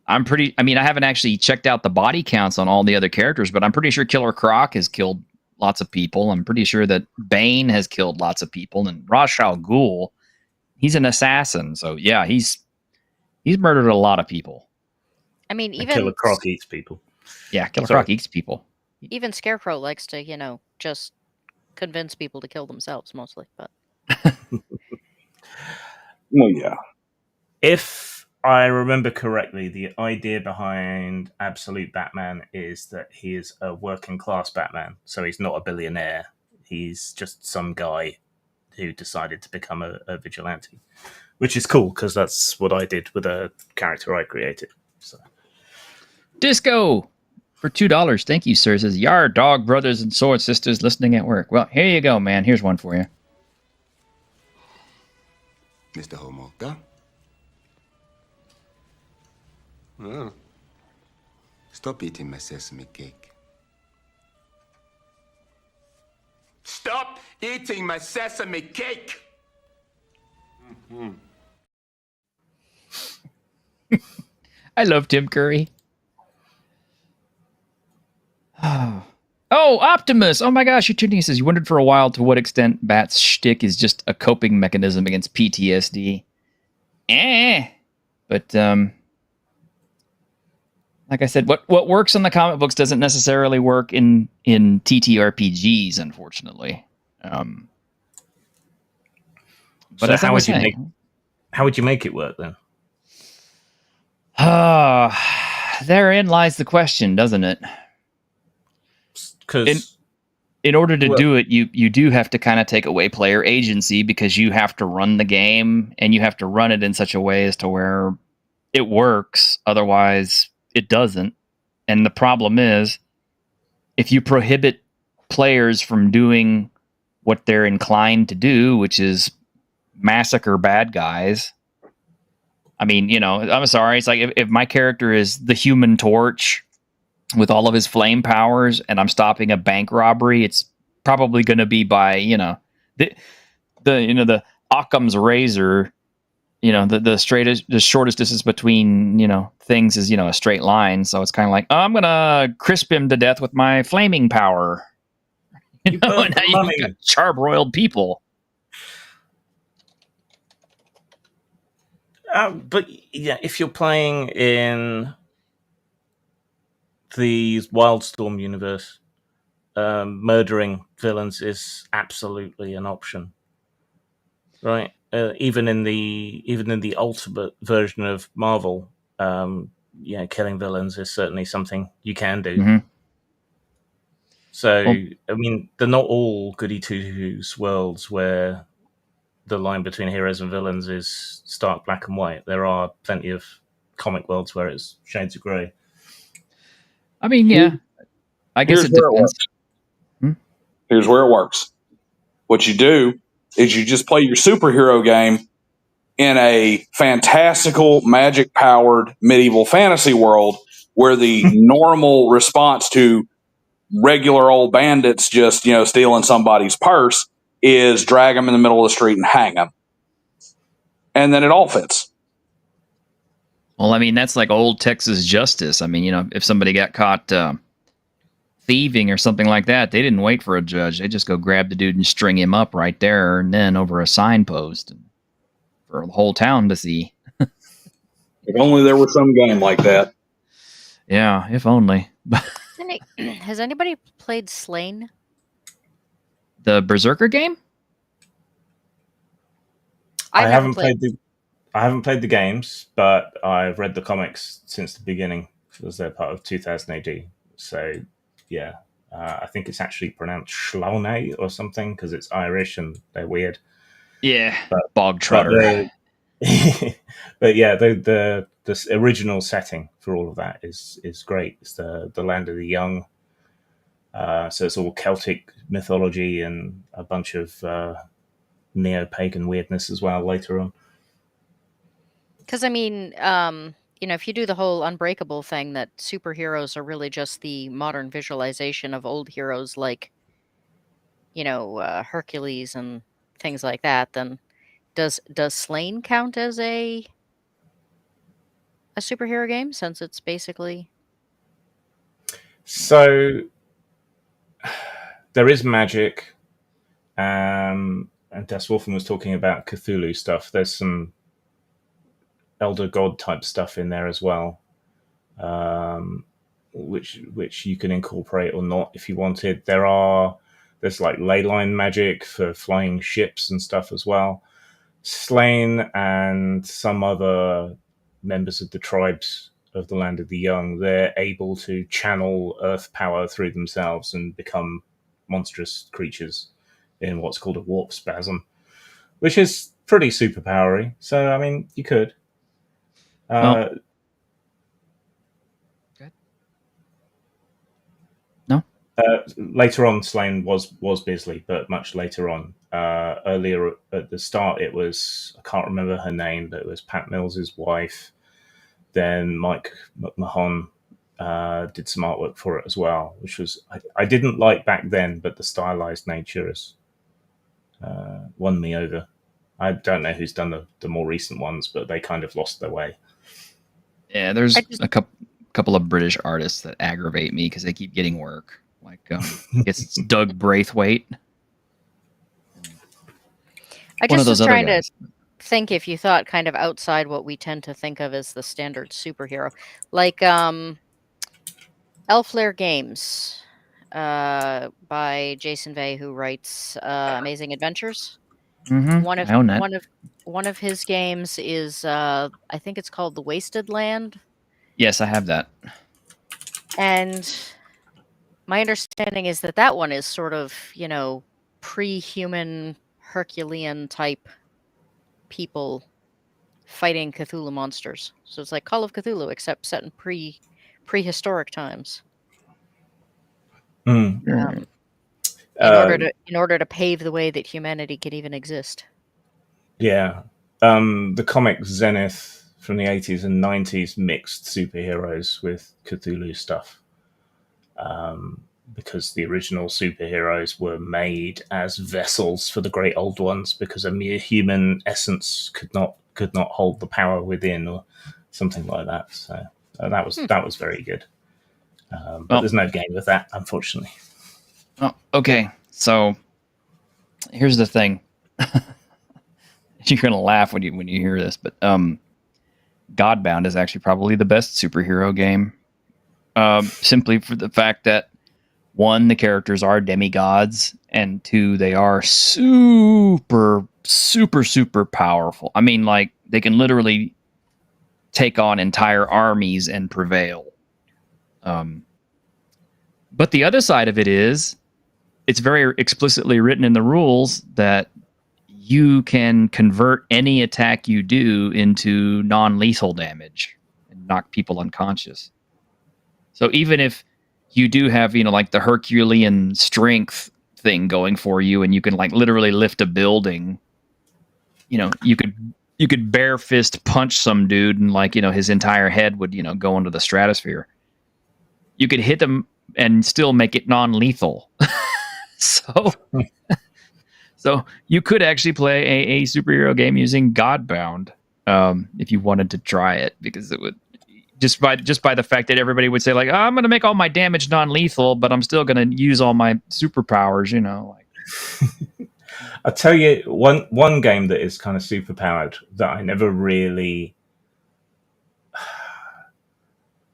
I haven't actually checked out the body counts on all the other characters, but I'm pretty sure Killer Croc has killed lots of people. I'm pretty sure that Bane has killed lots of people. And Ra's al Ghul, he's an assassin. So, yeah, he's murdered a lot of people. I mean, even Killer Croc eats people. Yeah, Killer Croc eats people. Even Scarecrow likes to, just convince people to kill themselves mostly, but well, yeah. If I remember correctly, the idea behind Absolute Batman is that he is a working class Batman, so he's not a billionaire. He's just some guy who decided to become a vigilante, which is cool, because that's what I did with a character I created. So. Disco for $2. Thank you, sir. Says, "Yar dog brothers and sword sisters listening at work." Well, here you go, man. Here's one for you. Mr. Homolka? Well, stop eating my sesame cake. Stop eating my sesame cake! I love Tim Curry. Oh, Optimus! Oh my gosh, he says, "You wondered for a while to what extent Bat's shtick is just a coping mechanism against PTSD." But like I said, what works in the comic books doesn't necessarily work in TTRPGs, unfortunately. But so how would you make it work then? Therein lies the question, doesn't it? Because in order to do it, you do have to kind of take away player agency, because you have to run the game, and you have to run it in such a way as to where it works. Otherwise, it doesn't. And the problem is, if you prohibit players from doing what they're inclined to do, which is massacre bad guys. I mean, I'm sorry. It's like if my character is the Human Torch with all of his flame powers, and I'm stopping a bank robbery, it's probably going to be by, the Occam's razor. The shortest distance between, things is, a straight line. So it's kind of like, I'm going to crisp him to death with my flaming power. And now you've got charbroiled people. But yeah, if you're playing in the Wildstorm universe, murdering villains is absolutely an option, right? Even in the ultimate version of Marvel, killing villains is certainly something you can do. Mm-hmm. So, I mean, they're not all goody two-shoes worlds where the line between heroes and villains is stark black and white. There are plenty of comic worlds where it's shades of grey. I mean, yeah. I guess it depends. Here's where it works. What you do is you just play your superhero game in a fantastical, magic-powered medieval fantasy world where the normal response to regular old bandits just, stealing somebody's purse is drag them in the middle of the street and hang them. And then it all fits. Well, I mean, that's like old Texas justice. I mean, if somebody got caught thieving or something like that, they didn't wait for a judge. They just go grab the dude and string him up right there and then over a signpost for the whole town to see. If only there was some game like that. Yeah, if only. Has anybody played Slain? The Berserker game? I haven't played the games, but I've read the comics since the beginning because they're part of 2000 AD. So, yeah, I think it's actually pronounced Schlaune or something because it's Irish and they're weird. Yeah, But Bog Trotter. But yeah, the original setting for all of that is great. It's the land of the young. So it's all Celtic mythology and a bunch of neo-pagan weirdness as well later on. Because I mean, if you do the whole Unbreakable thing, that superheroes are really just the modern visualization of old heroes like, Hercules and things like that, then does Slain count as a superhero game since it's basically? So there is magic, and Des Wolfen was talking about Cthulhu stuff. There's some Elder God type stuff in there as well, which you can incorporate or not if you wanted. There's like ley line magic for flying ships and stuff as well. Slain and some other members of the tribes of the Land of the Young, they're able to channel earth power through themselves and become monstrous creatures in what's called a warp spasm, which is pretty superpowery. So, I mean, you could. No. Later on, Slain was Bisley, but much later on. Earlier at the start, it was, I can't remember her name, but it was Pat Mills's wife. Then Mike McMahon did some artwork for it as well, which was I didn't like back then, but the stylized nature has won me over. I don't know who's done the more recent ones, but they kind of lost their way. Yeah, there's a couple of British artists that aggravate me because they keep getting work. Like, it's Doug Braithwaite. I just was trying to think if you thought kind of outside what we tend to think of as the standard superhero. Like Elflair Games by Jason Vey, who writes Amazing Adventures. Mm-hmm. One of his games is I think it's called The Wasted Land. Yes, I have that. And my understanding is that one is sort of, pre-human Herculean type people fighting Cthulhu monsters. So it's like Call of Cthulhu, except set in prehistoric times. In order to pave the way that humanity could even exist. Yeah. The comic Zenith from the 80s and 90s mixed superheroes with Cthulhu stuff. Because the original superheroes were made as vessels for the great old ones because a mere human essence could not hold the power within or something like that. So that was very good. But there's no game with that, unfortunately. Oh, okay. So here's the thing. You're gonna laugh when you hear this, but Godbound is actually probably the best superhero game. Simply for the fact that, one, the characters are demigods, and two, they are super, super, super powerful. I mean, like, they can literally take on entire armies and prevail. But the other side of it is, it's very explicitly written in the rules that you can convert any attack you do into non-lethal damage and knock people unconscious. So even if you do have, like the Herculean strength thing going for you, and you can like literally lift a building, you could bare fist punch some dude and his entire head would, go into the stratosphere. You could hit him and still make it non-lethal. So you could actually play a superhero game using Godbound if you wanted to try it, because it would just by the fact that everybody would say like, oh, I'm going to make all my damage non-lethal, but I'm still going to use all my superpowers. I'll tell you one game that is kind of superpowered that I never really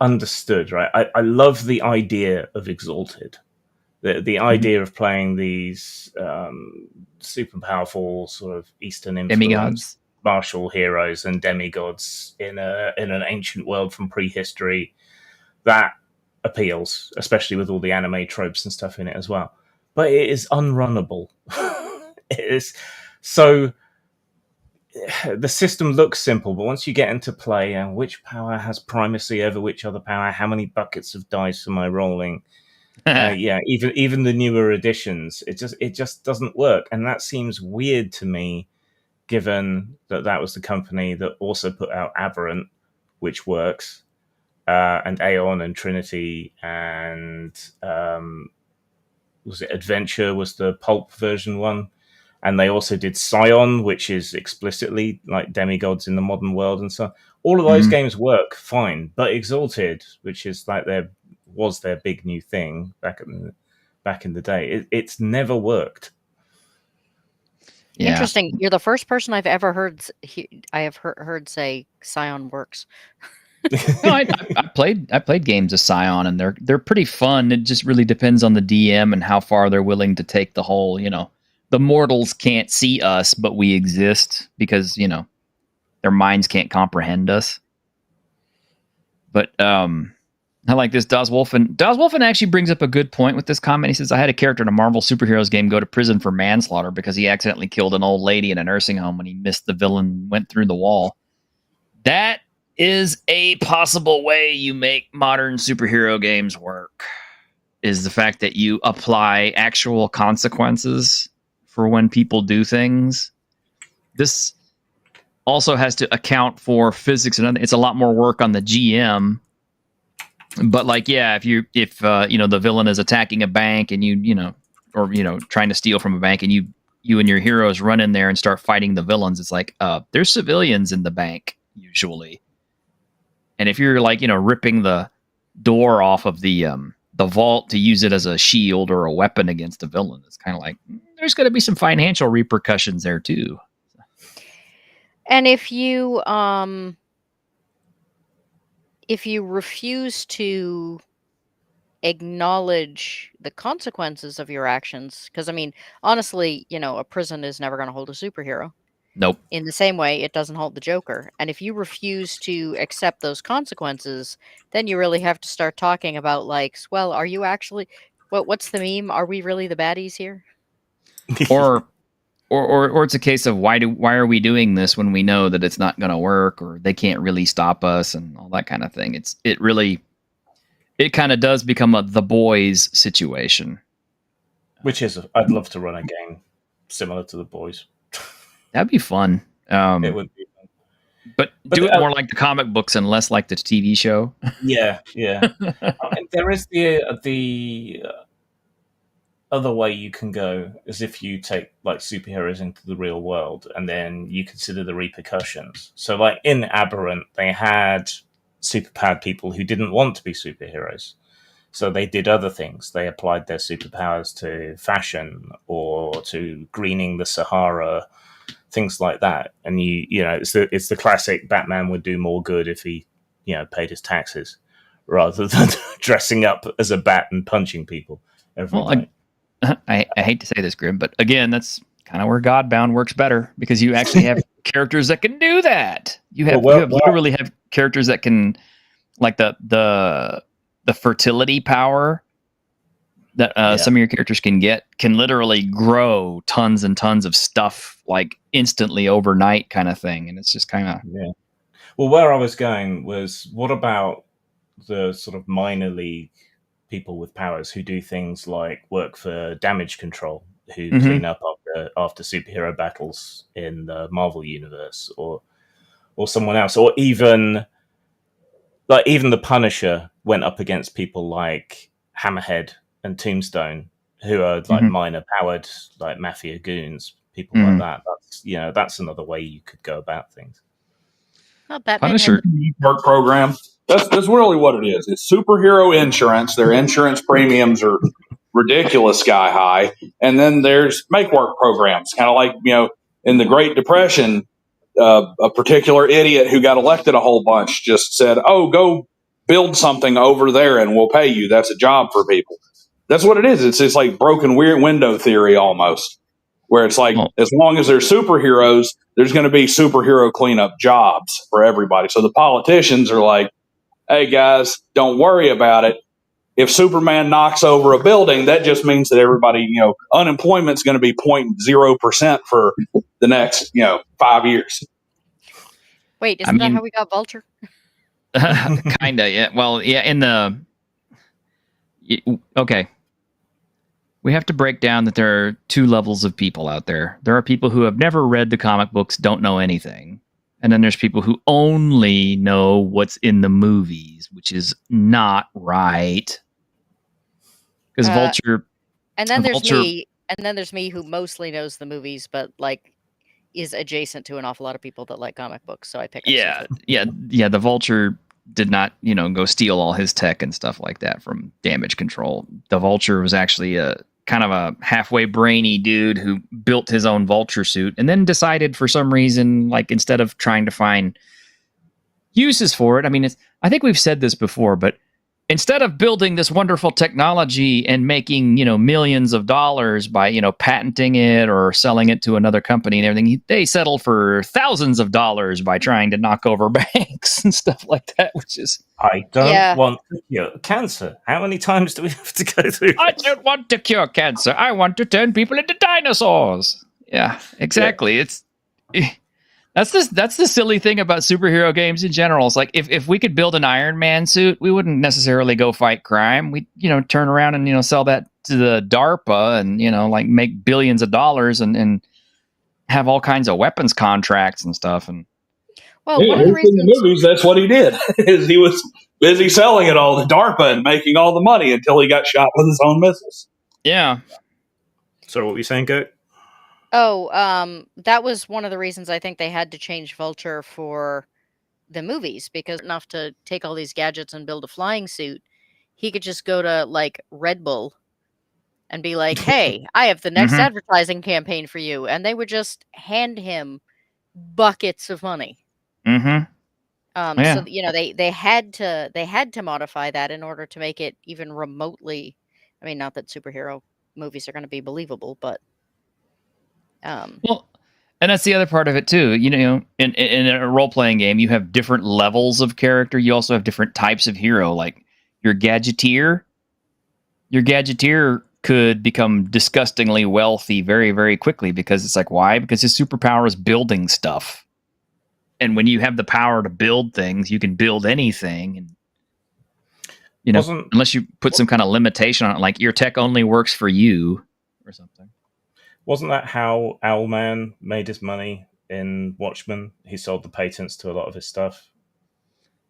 understood, right? I love the idea of Exalted. The idea of playing these super powerful sort of Eastern influence Demigods. martial heroes and demigods in an ancient world from prehistory, that appeals, especially with all the anime tropes and stuff in it as well. But it is unrunnable. It is so. The system looks simple, but once you get into play, which power has primacy over which other power? How many buckets of dice am I rolling? Yeah, even the newer editions, it just doesn't work, and that seems weird to me, given that was the company that also put out Aberrant, which works, and Aeon and Trinity, and was it Adventure was the pulp version one, and they also did Scion, which is explicitly like demigods in the modern world, and so all of those games work fine, but Exalted, which is like their big new thing back in the day, it's never worked. Yeah. Interesting. You're the first person I've ever heard say Scion works. No, I played games of Scion, and they're pretty fun. It just really depends on the DM and how far they're willing to take the whole, the mortals can't see us, but we exist because, their minds can't comprehend us. But I like this. Dawswolfen actually brings up a good point with this comment. He says, I had a character in a Marvel superheroes game go to prison for manslaughter because he accidentally killed an old lady in a nursing home when he missed the villain, went through the wall. That is a possible way you make modern superhero games work, is the fact that you apply actual consequences for when people do things. This also has to account for physics, and it's a lot more work on the GM. But if the villain is attacking a bank and or trying to steal from a bank, and you and your heroes run in there and start fighting the villains, it's like there's civilians in the bank usually. And if you're ripping the door off of the vault to use it as a shield or a weapon against a villain, it's kind of like there's going to be some financial repercussions there too. And if you refuse to acknowledge the consequences of your actions, because honestly, a prison is never going to hold a superhero. Nope. In the same way, it doesn't hold the Joker. And if you refuse to accept those consequences, then you really have to start talking about well, are you actually? What's the meme? Are we really the baddies here? Or it's a case of why are we doing this when we know that it's not going to work, or they can't really stop us, and all that kind of thing. It kind of does become a The Boys situation. Which is, I'd love to run a game similar to The Boys. That'd be fun. It would be fun. But do it more like the comic books and less like the TV show. Yeah. There is the other way you can go, is if you take superheroes into the real world and then you consider the repercussions. So in Aberrant, they had superpowered people who didn't want to be superheroes. So they did other things. They applied their superpowers to fashion or to greening the Sahara, things like that. And it's the classic Batman would do more good if he paid his taxes rather than dressing up as a bat and punching people every night. I hate to say this, Grim, but again, that's kind of where Godbound works better, because you actually have characters that can do that. You literally have characters that can, like the fertility power that some of your characters can literally grow tons and tons of stuff instantly overnight, kind of thing. And it's just kind of Well, where I was going was, what about the sort of minor league people with powers who do things like work for damage control, who clean up after superhero battles in the Marvel universe, or someone else, or even the Punisher went up against people like Hammerhead and Tombstone, who are minor powered mafia goons, people like that. That's another way you could go about things. Punisher work program. That's really what it is. It's superhero insurance. Their insurance premiums are ridiculous, sky high. And then there's make work programs, kind of like, in the Great Depression, a particular idiot who got elected a whole bunch just said, "Oh, go build something over there and we'll pay you. That's a job for people. That's what it is. It's like broken weird window theory almost, where it's like, as long as there's superheroes, there's going to be superhero cleanup jobs for everybody. So the politicians are like, hey, guys, don't worry about it. If Superman knocks over a building, that just means that everybody, unemployment's going to be 0.0% for the next, 5 years. Wait, isn't that how we got Vulture? Kind of, yeah. Well, yeah, okay. We have to break down that there are two levels of people out there. There are people who have never read the comic books, don't know anything. And then there's people who only know what's in the movies, which is not right. Because Vulture... And then there's me. And then there's me who mostly knows the movies, but is adjacent to an awful lot of people that like comic books. So I pick up Yeah. The Vulture did not, go steal all his tech and stuff like that from Damage Control. The Vulture was actually a kind of a halfway brainy dude who built his own Vulture suit and then decided for some reason, instead of trying to find uses for it, I think we've said this before, but instead of building this wonderful technology and making, millions of dollars by, patenting it or selling it to another company and everything, they settle for thousands of dollars by trying to knock over banks and stuff like that, which is... I don't want to cure cancer. How many times do we have to go through this? I don't want to cure cancer. I want to turn people into dinosaurs. Yeah, exactly. Yeah. That's the silly thing about superhero games in general. It's like if we could build an Iron Man suit, we wouldn't necessarily go fight crime. We'd turn around and sell that to the DARPA and make billions of dollars and have all kinds of weapons contracts and stuff. And well, one of the reasons in the movies, that's what he did. Is he was busy selling it all to DARPA and making all the money until he got shot with his own missiles. Yeah. So what were you saying, Goat? Oh, that was one of the reasons I think they had to change Vulture for the movies, because enough to take all these gadgets and build a flying suit, he could just go to Red Bull and be like, "Hey, I have the next advertising campaign for you," and they would just hand him buckets of money. Mm-hmm. So they had to modify that in order to make it even remotely. Not that superhero movies are going to be believable, but. Well, and that's the other part of it too. In a role-playing game, you have different levels of character. You also have different types of hero. Like your gadgeteer could become disgustingly wealthy very, very quickly because it's like, why? Because his superpower is building stuff. And when you have the power to build things, you can build anything. And unless you put some kind of limitation on it, like your tech only works for you or something. Wasn't that how Owlman made his money in Watchmen? He sold the patents to a lot of his stuff.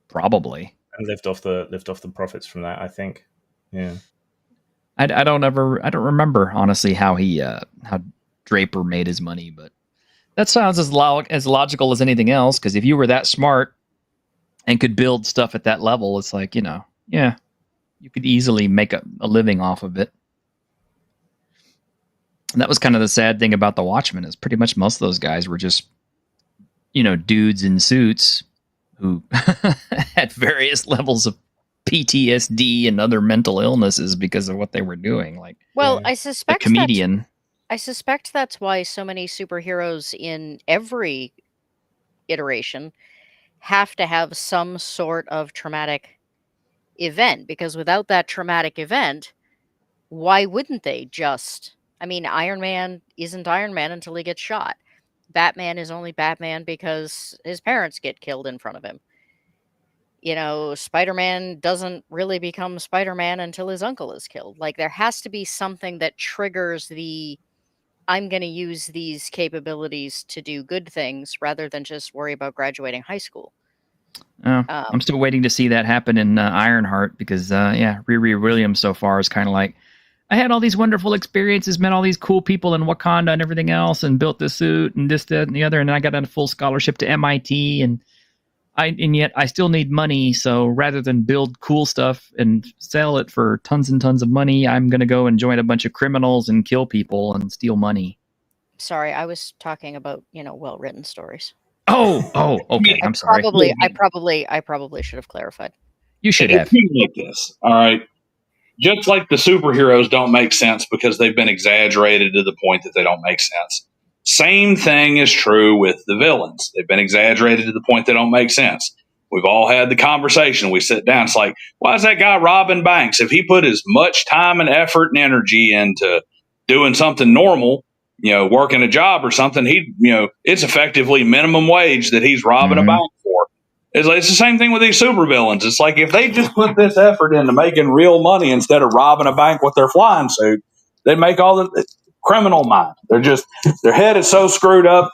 Probably. And lived off the profits from that, I think. Yeah. I don't remember honestly how Draper made his money, but that sounds as logical as anything else, because if you were that smart and could build stuff at that level, it's like, you could easily make a living off of it. And that was kind of the sad thing about the Watchmen, is pretty much most of those guys were just, dudes in suits who had various levels of PTSD and other mental illnesses because of what they were doing. I suspect a comedian. I suspect that's why so many superheroes in every iteration have to have some sort of traumatic event, because without that traumatic event, why wouldn't they just... Iron Man isn't Iron Man until he gets shot. Batman is only Batman because his parents get killed in front of him. Spider-Man doesn't really become Spider-Man until his uncle is killed. There has to be something that triggers I'm going to use these capabilities to do good things rather than just worry about graduating high school. I'm still waiting to see that happen in Ironheart, because, Riri Williams so far is kind of like, I had all these wonderful experiences, met all these cool people in Wakanda and everything else, and built this suit and this, that, and the other, and I got a full scholarship to MIT, and yet I still need money. So rather than build cool stuff and sell it for tons and tons of money, I'm going to go and join a bunch of criminals and kill people and steal money. Sorry, I was talking about well-written stories. Oh, okay. I'm sorry. I probably should have clarified. You should It's have. like this, all right? Just like the superheroes don't make sense because they've been exaggerated to the point that they don't make sense. Same thing is true with the villains. They've been exaggerated to the point they don't make sense. We've all had the conversation. We sit down. It's like, why is that guy robbing banks? If he put as much time and effort and energy into doing something normal, working a job or something, it's effectively minimum wage that he's robbing a bank for. It's the same thing with these supervillains. It's like if they just put this effort into making real money instead of robbing a bank with their flying suit, they make all the criminal mind. Their head is so screwed up.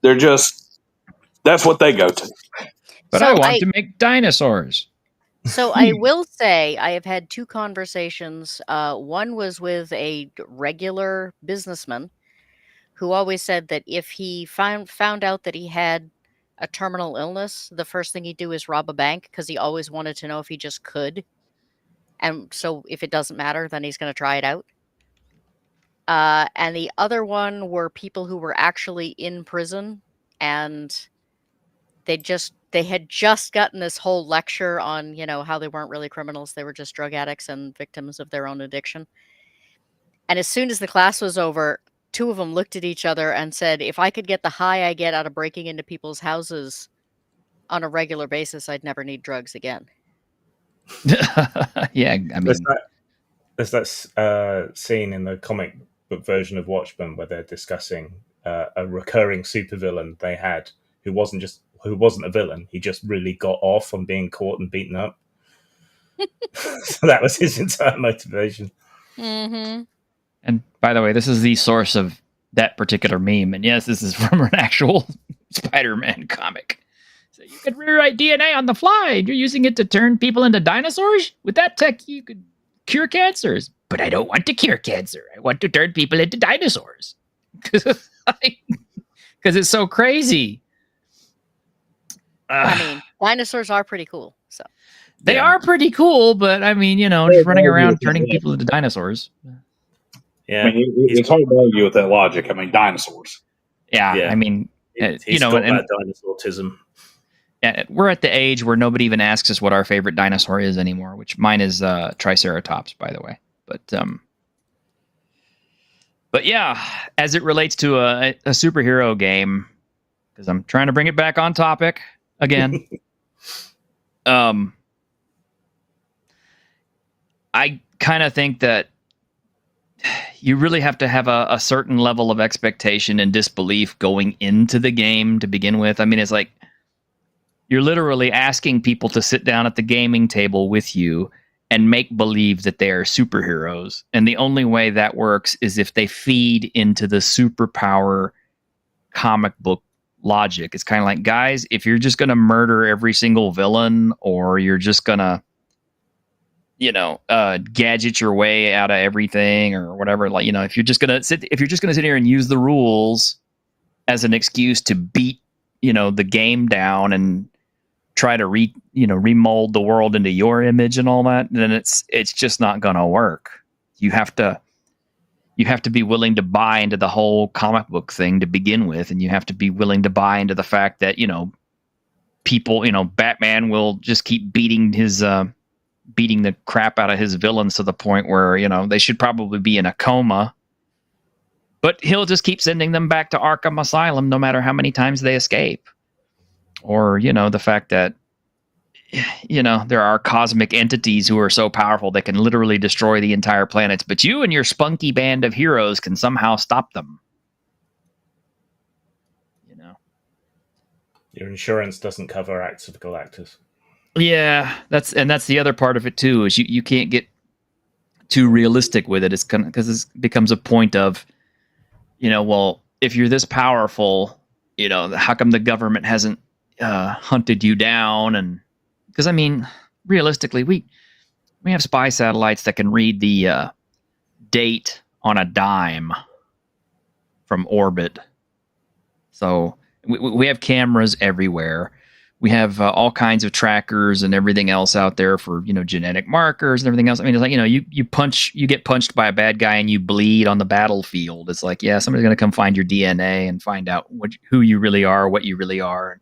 That's what they go to. But I want to make dinosaurs. So I will say I have had 2 conversations. One was with a regular businessman who always said that if he found out that he had a terminal illness, the first thing he'd do is rob a bank because he always wanted to know if he just could. And so if it doesn't matter, then he's going to try it out. And the other one were people who were actually in prison, and they had just gotten this whole lecture on, how they weren't really criminals. They were just drug addicts and victims of their own addiction. And as soon as the class was over, 2 of them looked at each other and said, if I could get the high I get out of breaking into people's houses on a regular basis, I'd never need drugs again. Yeah, I mean, there's that scene in the comic book version of Watchmen where they're discussing a recurring supervillain they had who wasn't a villain. He just really got off on being caught and beaten up. So that was his entire motivation. Mm-hmm. And by the way, this is the source of that particular meme. And yes, this is from an actual Spider-Man comic. So you could rewrite DNA on the fly. You're using it to turn people into dinosaurs? With that tech, you could cure cancers. But I don't want to cure cancer. I want to turn people into dinosaurs. Because it's so crazy. I mean, dinosaurs are pretty cool. So they are pretty cool, but I mean, just running around turning people into dinosaurs. Yeah, I mean, it's hard to argue with that logic. I mean, dinosaurs. Yeah. I mean, he's got that dinosaurism. Yeah, we're at the age where nobody even asks us what our favorite dinosaur is anymore. Which mine is Triceratops, by the way. But yeah, as it relates to a superhero game, because I'm trying to bring it back on topic again. I kind of think that you really have to have a certain level of expectation and disbelief going into the game to begin with. I mean, it's like you're literally asking people to sit down at the gaming table with you and make believe that they are superheroes. And the only way that works is if they feed into the superpower comic book logic. It's kind of like, guys, if you're just going to murder every single villain, or you're just going to, gadget your way out of everything or whatever, like, if you're just going to sit here and use the rules as an excuse to beat, the game down and try to remold the world into your image and all that, then it's just not going to work. You have to be willing to buy into the whole comic book thing to begin with, and you have to be willing to buy into the fact that, people, Batman will just keep beating the crap out of his villains to the point where, they should probably be in a coma, but he'll just keep sending them back to Arkham Asylum no matter how many times they escape. Or, the fact that, there are cosmic entities who are so powerful they can literally destroy the entire planets, but you and your spunky band of heroes can somehow stop them. Your insurance doesn't cover acts of Galactus. Yeah, that's the other part of it too, is you can't get too realistic with it. It's because it becomes a point of, well, if you're this powerful, how come the government hasn't hunted you down? And because, I mean, realistically, we have spy satellites that can read the date on a dime from orbit. So we have cameras everywhere. We have all kinds of trackers and everything else out there for, genetic markers and everything else. I mean, it's like, you get punched by a bad guy and you bleed on the battlefield. It's like, yeah, somebody's going to come find your DNA and find out who you really are, what you really are, and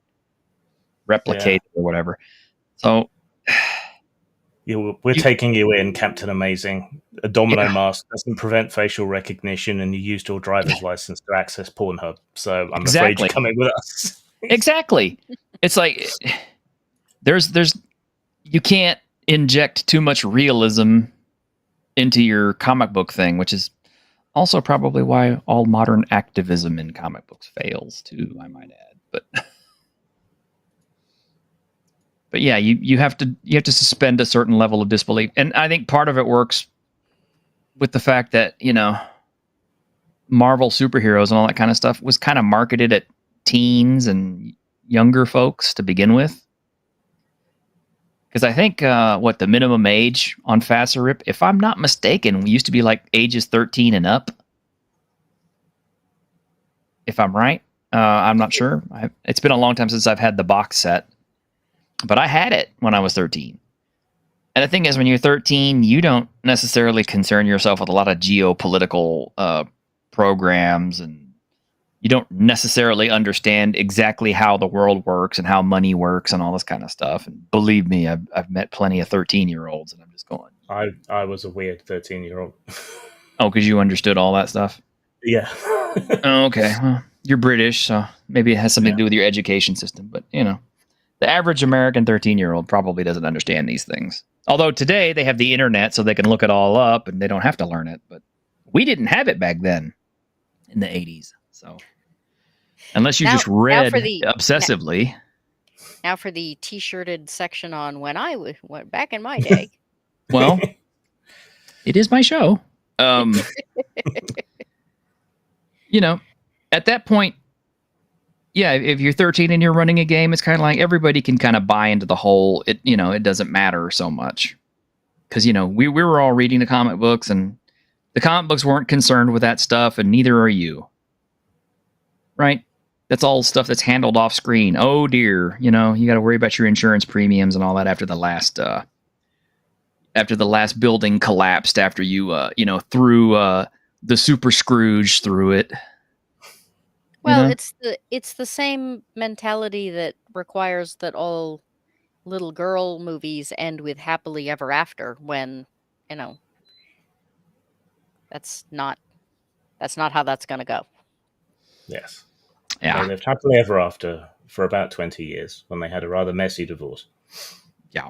replicate it or whatever. So We're taking you in, Captain Amazing. A domino mask doesn't prevent facial recognition, and you used your driver's license to access Pornhub. So I'm afraid you're coming with us. Exactly. It's like there's you can't inject too much realism into your comic book thing, which is also probably why all modern activism in comic books fails too, I might add. But yeah, you have to suspend a certain level of disbelief. And I think part of it works with the fact that, Marvel superheroes and all that kind of stuff was kind of marketed at teens and younger folks to begin with. Because I think the minimum age on FASA if I'm not mistaken, we used to be like ages 13 and up. If I'm right. I'm not sure. It's been a long time since I've had the box set. But I had it when I was 13. And the thing is, when you're 13, you don't necessarily concern yourself with a lot of geopolitical programs, and you don't necessarily understand exactly how the world works and how money works and all this kind of stuff. And believe me, I've met plenty of 13-year-olds, and I'm just going. I was a weird 13-year-old. Oh, because you understood all that stuff? Yeah. Oh, okay. Well, you're British, so maybe it has something to do with your education system. But, the average American 13-year-old probably doesn't understand these things. Although today they have the internet, so they can look it all up and they don't have to learn it. But we didn't have it back then in the 80s. So unless you just read obsessively. Now for the t-shirted section on when I went back in my day. Well, it is my show. At that point, yeah, if you're 13 and you're running a game, it's kind of like everybody can kind of buy into the whole, it doesn't matter so much. Because, we were all reading the comic books, and the comic books weren't concerned with that stuff, and neither are you. Right? That's all stuff that's handled off screen. Oh, dear. You got to worry about your insurance premiums and all that after the last building collapsed, after you, threw the Super Scrooge through it. Well, it's the same mentality that requires that all little girl movies end with happily ever after, when that's not how that's going to go. Yes. Yeah. They lived happily ever after for about 20 years when they had a rather messy divorce. Yeah.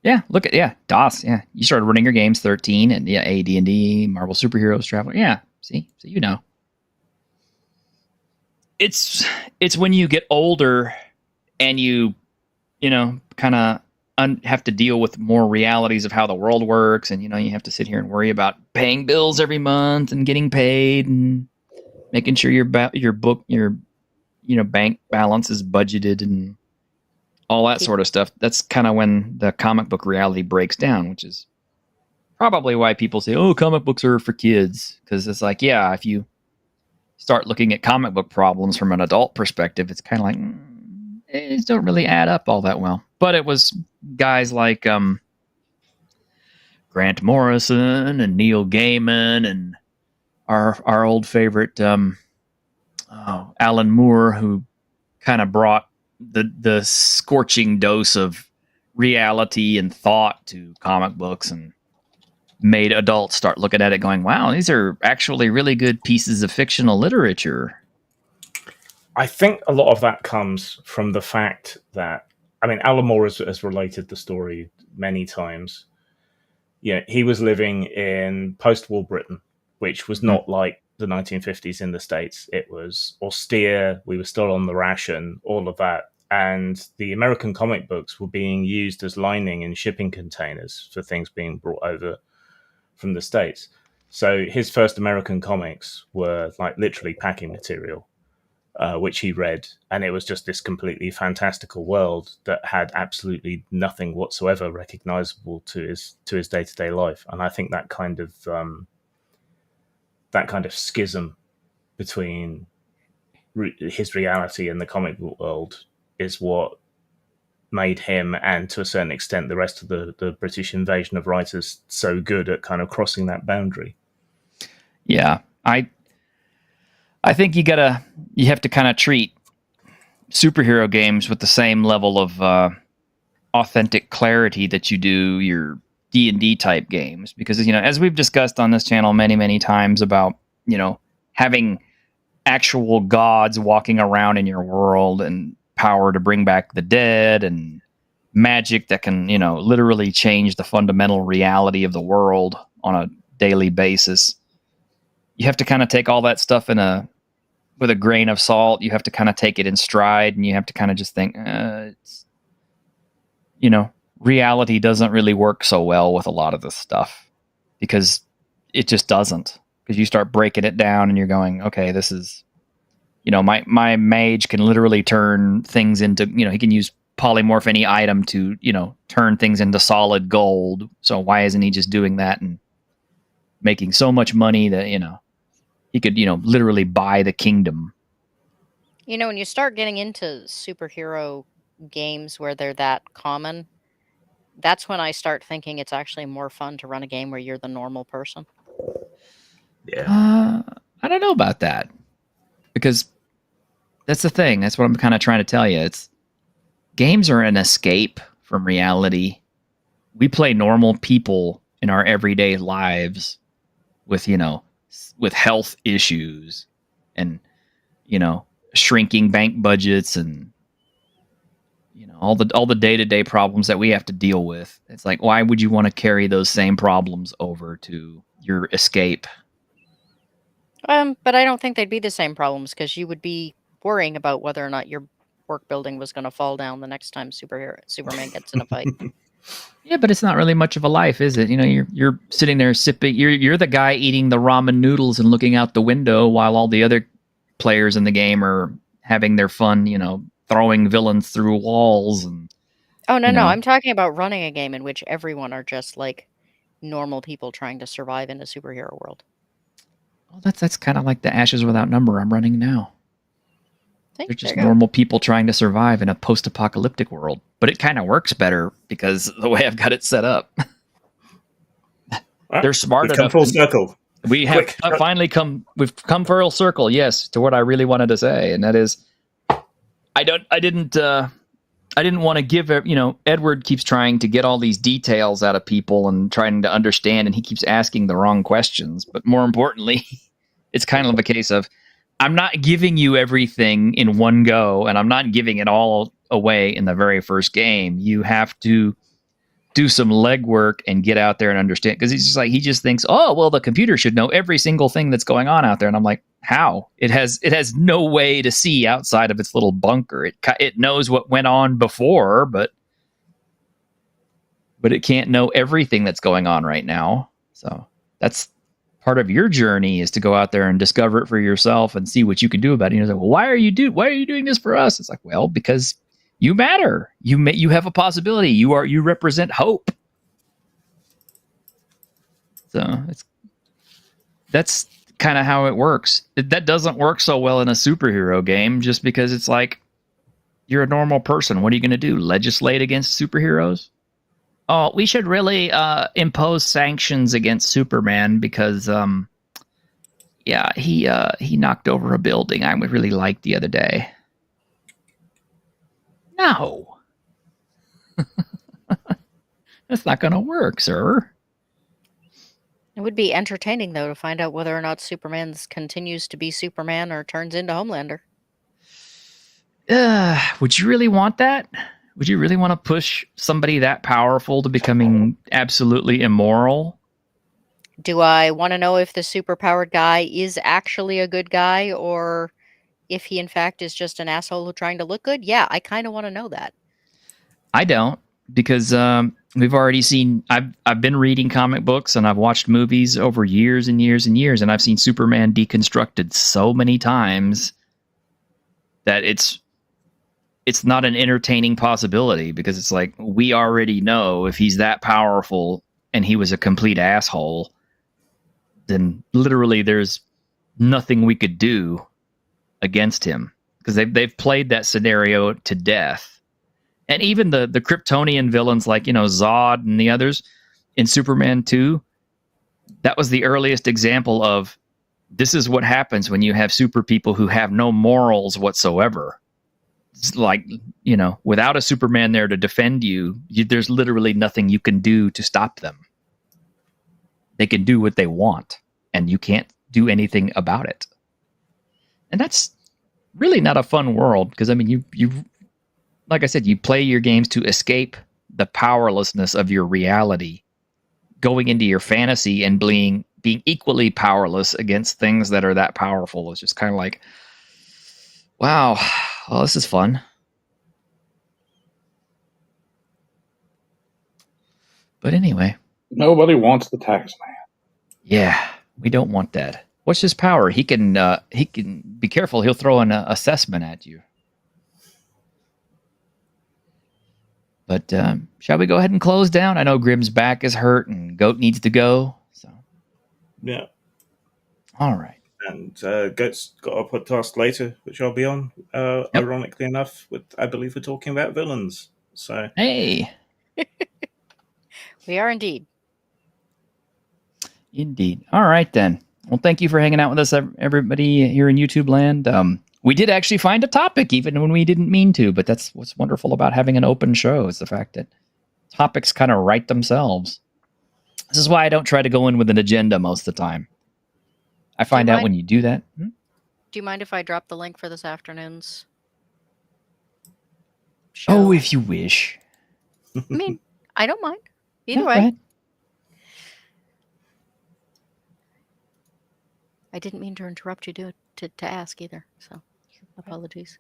Yeah, look at DOS. Yeah, you started running your games 13, and AD&D, Marvel Superheroes, Traveler. Yeah, see, so It's when you get older and you kind of have to deal with more realities of how the world works, and you have to sit here and worry about paying bills every month and getting paid and making sure your bank balance is budgeted and all that sort of stuff. That's kind of when the comic book reality breaks down, which is probably why people say, "Oh, comic books are for kids," because it's like, yeah, if you start looking at comic book problems from an adult perspective, it's kind of like it don't really add up all that well. But it was guys like Grant Morrison and Neil Gaiman and our old favorite Alan Moore, who kind of brought the scorching dose of reality and thought to comic books and made adults start looking at it going, wow, these are actually really good pieces of fictional literature. I think a lot of that comes from the fact that, Alan Moore has related the story many times. He was living in post-war Britain, which was not like the 1950s in the States. It was austere. We were still on the ration, all of that. And the American comic books were being used as lining in shipping containers for things being brought over from the States. So his first American comics were like literally packing material, which he read. And it was just this completely fantastical world that had absolutely nothing whatsoever recognizable to his day-to-day life. And I think that kind of schism between his reality and the comic book world is what made him, and to a certain extent the rest of the British invasion of writers, so good at kind of crossing that boundary. Yeah, I think you have to kind of treat superhero games with the same level of authentic clarity that you do your D&D type games, because as we've discussed on this channel many times about having actual gods walking around in your world and power to bring back the dead and magic that can literally change the fundamental reality of the world on a daily basis. You have to kind of take all that stuff with a grain of salt. You have to kind of take it in stride, and you have to kind of just think reality doesn't really work so well with a lot of this stuff, because it just doesn't. Because you start breaking it down and you're going, okay, this is, my mage can literally turn things into, he can use polymorph any item to, turn things into solid gold. So why isn't he just doing that and making so much money that, he could, literally buy the kingdom? When you start getting into superhero games where they're that common, that's when I start thinking it's actually more fun to run a game where you're the normal person. Yeah. I don't know about that, because that's the thing. That's what I'm kind of trying to tell you. Games are an escape from reality. We play normal people in our everyday lives with, with health issues and, shrinking bank budgets and, all the day-to-day problems that we have to deal with. It's like, why would you want to carry those same problems over to your escape? But I don't think they'd be the same problems, because you would be worrying about whether or not your work building was going to fall down the next time Superman gets in a fight. Yeah, but it's not really much of a life, is it? You're sitting there sipping. You're the guy eating the ramen noodles and looking out the window while all the other players in the game are having their fun. Throwing villains through walls and. Oh no, I'm talking about running a game in which everyone are just like normal people trying to survive in a superhero world. Well, that's kind of like the Ashes Without Number I'm running now. They're just There you normal people trying to survive in a post-apocalyptic world. But it kind of works better because the way I've got it set up. They're smart enough. Come full circle. We have finally come. We've come full circle. Yes, to what I really wanted to say, and that is, I didn't want to give. Edward keeps trying to get all these details out of people and trying to understand, and he keeps asking the wrong questions. But more importantly, it's kind of a case of, I'm not giving you everything in one go, and I'm not giving it all away in the very first game. You have to do some legwork and get out there and understand. Because he just thinks, oh, well, the computer should know every single thing that's going on out there. And I'm like, how? It has no way to see outside of its little bunker. It knows what went on before, but it can't know everything that's going on right now. So that's part of your journey, is to go out there and discover it for yourself and see what you can do about it. Like, well, why are you doing this for us? It's like, well, because you matter. You have a possibility. You represent hope. So that's kind of how it works. That doesn't work so well in a superhero game, just because it's like, you're a normal person. What are you going to do? Legislate against superheroes? Oh, we should really impose sanctions against Superman because, he knocked over a building I would really like the other day. No. That's not going to work, sir. It would be entertaining, though, to find out whether or not Superman continues to be Superman or turns into Homelander. Would you really want that? Would you really want to push somebody that powerful to becoming absolutely immoral? Do I want to know if the superpowered guy is actually a good guy, or if he in fact is just an asshole who's trying to look good? Yeah, I kind of want to know that. I don't, because we've already seen. I've been reading comic books and I've watched movies over years and years and years, and I've seen Superman deconstructed so many times that it's not an entertaining possibility, because it's like, we already know if he's that powerful and he was a complete asshole, then literally there's nothing we could do against him, because they've played that scenario to death. And even the Kryptonian villains like, Zod and the others in Superman 2, that was the earliest example of, this is what happens when you have super people who have no morals whatsoever. it's like, without a Superman there to defend you, there's literally nothing you can do to stop them. They can do what they want, and you can't do anything about it. And that's really not a fun world, because I mean, you like I said, you play your games to escape the powerlessness of your reality, going into your fantasy and being equally powerless against things that are that powerful. It's just kind of like, wow, well, this is fun. But anyway. Nobody wants the tax man. Yeah, we don't want that. What's his power? He can be careful. He'll throw an assessment at you. But shall we go ahead and close down? I know Grim's back is hurt and Goat needs to go. So yeah. All right. And Goat's got a podcast later, which I'll be on. Ironically enough, I believe we're talking about villains. So hey, we are indeed. Indeed. All right, then. Well, thank you for hanging out with us, everybody here in YouTube land. We did actually find a topic, even when we didn't mean to, but that's what's wonderful about having an open show, is the fact that topics kind of write themselves. This is why I don't try to go in with an agenda most of the time. I find out when you do that. Do you mind if I drop the link for this afternoon's show? Oh, if you wish. I mean, I don't mind. Either Yeah, way. go ahead. I didn't mean to interrupt you to ask either, so apologies.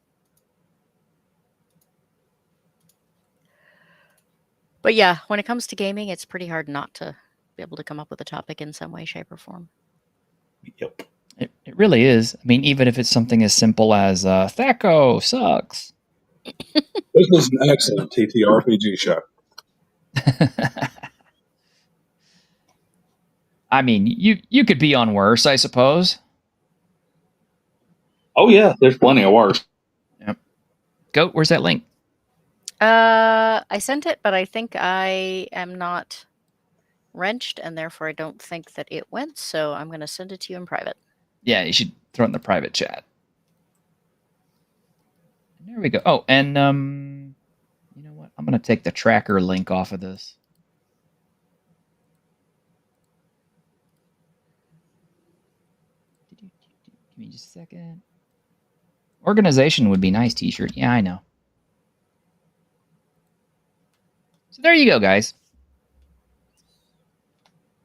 But yeah, when it comes to gaming, it's pretty hard not to be able to come up with a topic in some way, shape, or form. Yep. It really is. I mean, even if it's something as simple as Thaco sucks. This was an excellent TTRPG show. I mean, you could be on worse, I suppose. Oh yeah, there's plenty of worse. Yep. Goat, where's that link? I sent it, but I think I am not wrenched, and therefore I don't think that it went, so I'm going to send it to you in private. Yeah, you should throw it in the private chat. There we go. Oh, and you know what? I'm going to take the tracker link off of this. Give me just a second. Organization would be nice t-shirt. Yeah, I know. So there you go, guys.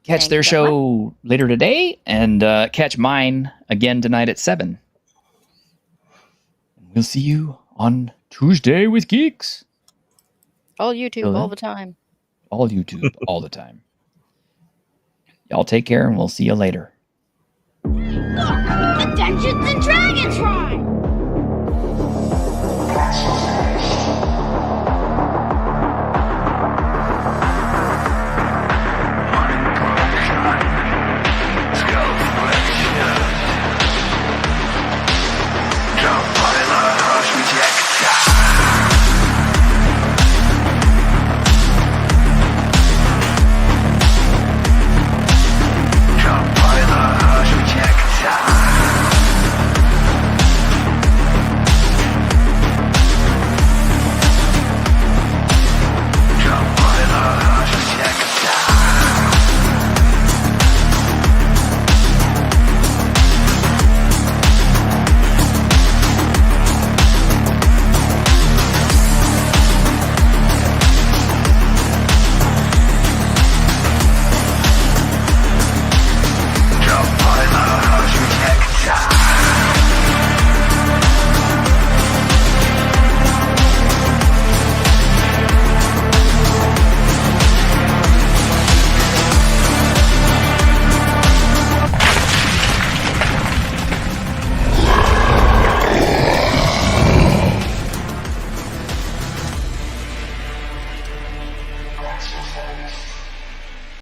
Catch their show later today, and catch mine again tonight at 7. We'll see you on Tuesday with Geeks. All YouTube, all the time. All YouTube, all the time. Y'all take care, and we'll see you later. Look! The Dungeons and Dragons ride!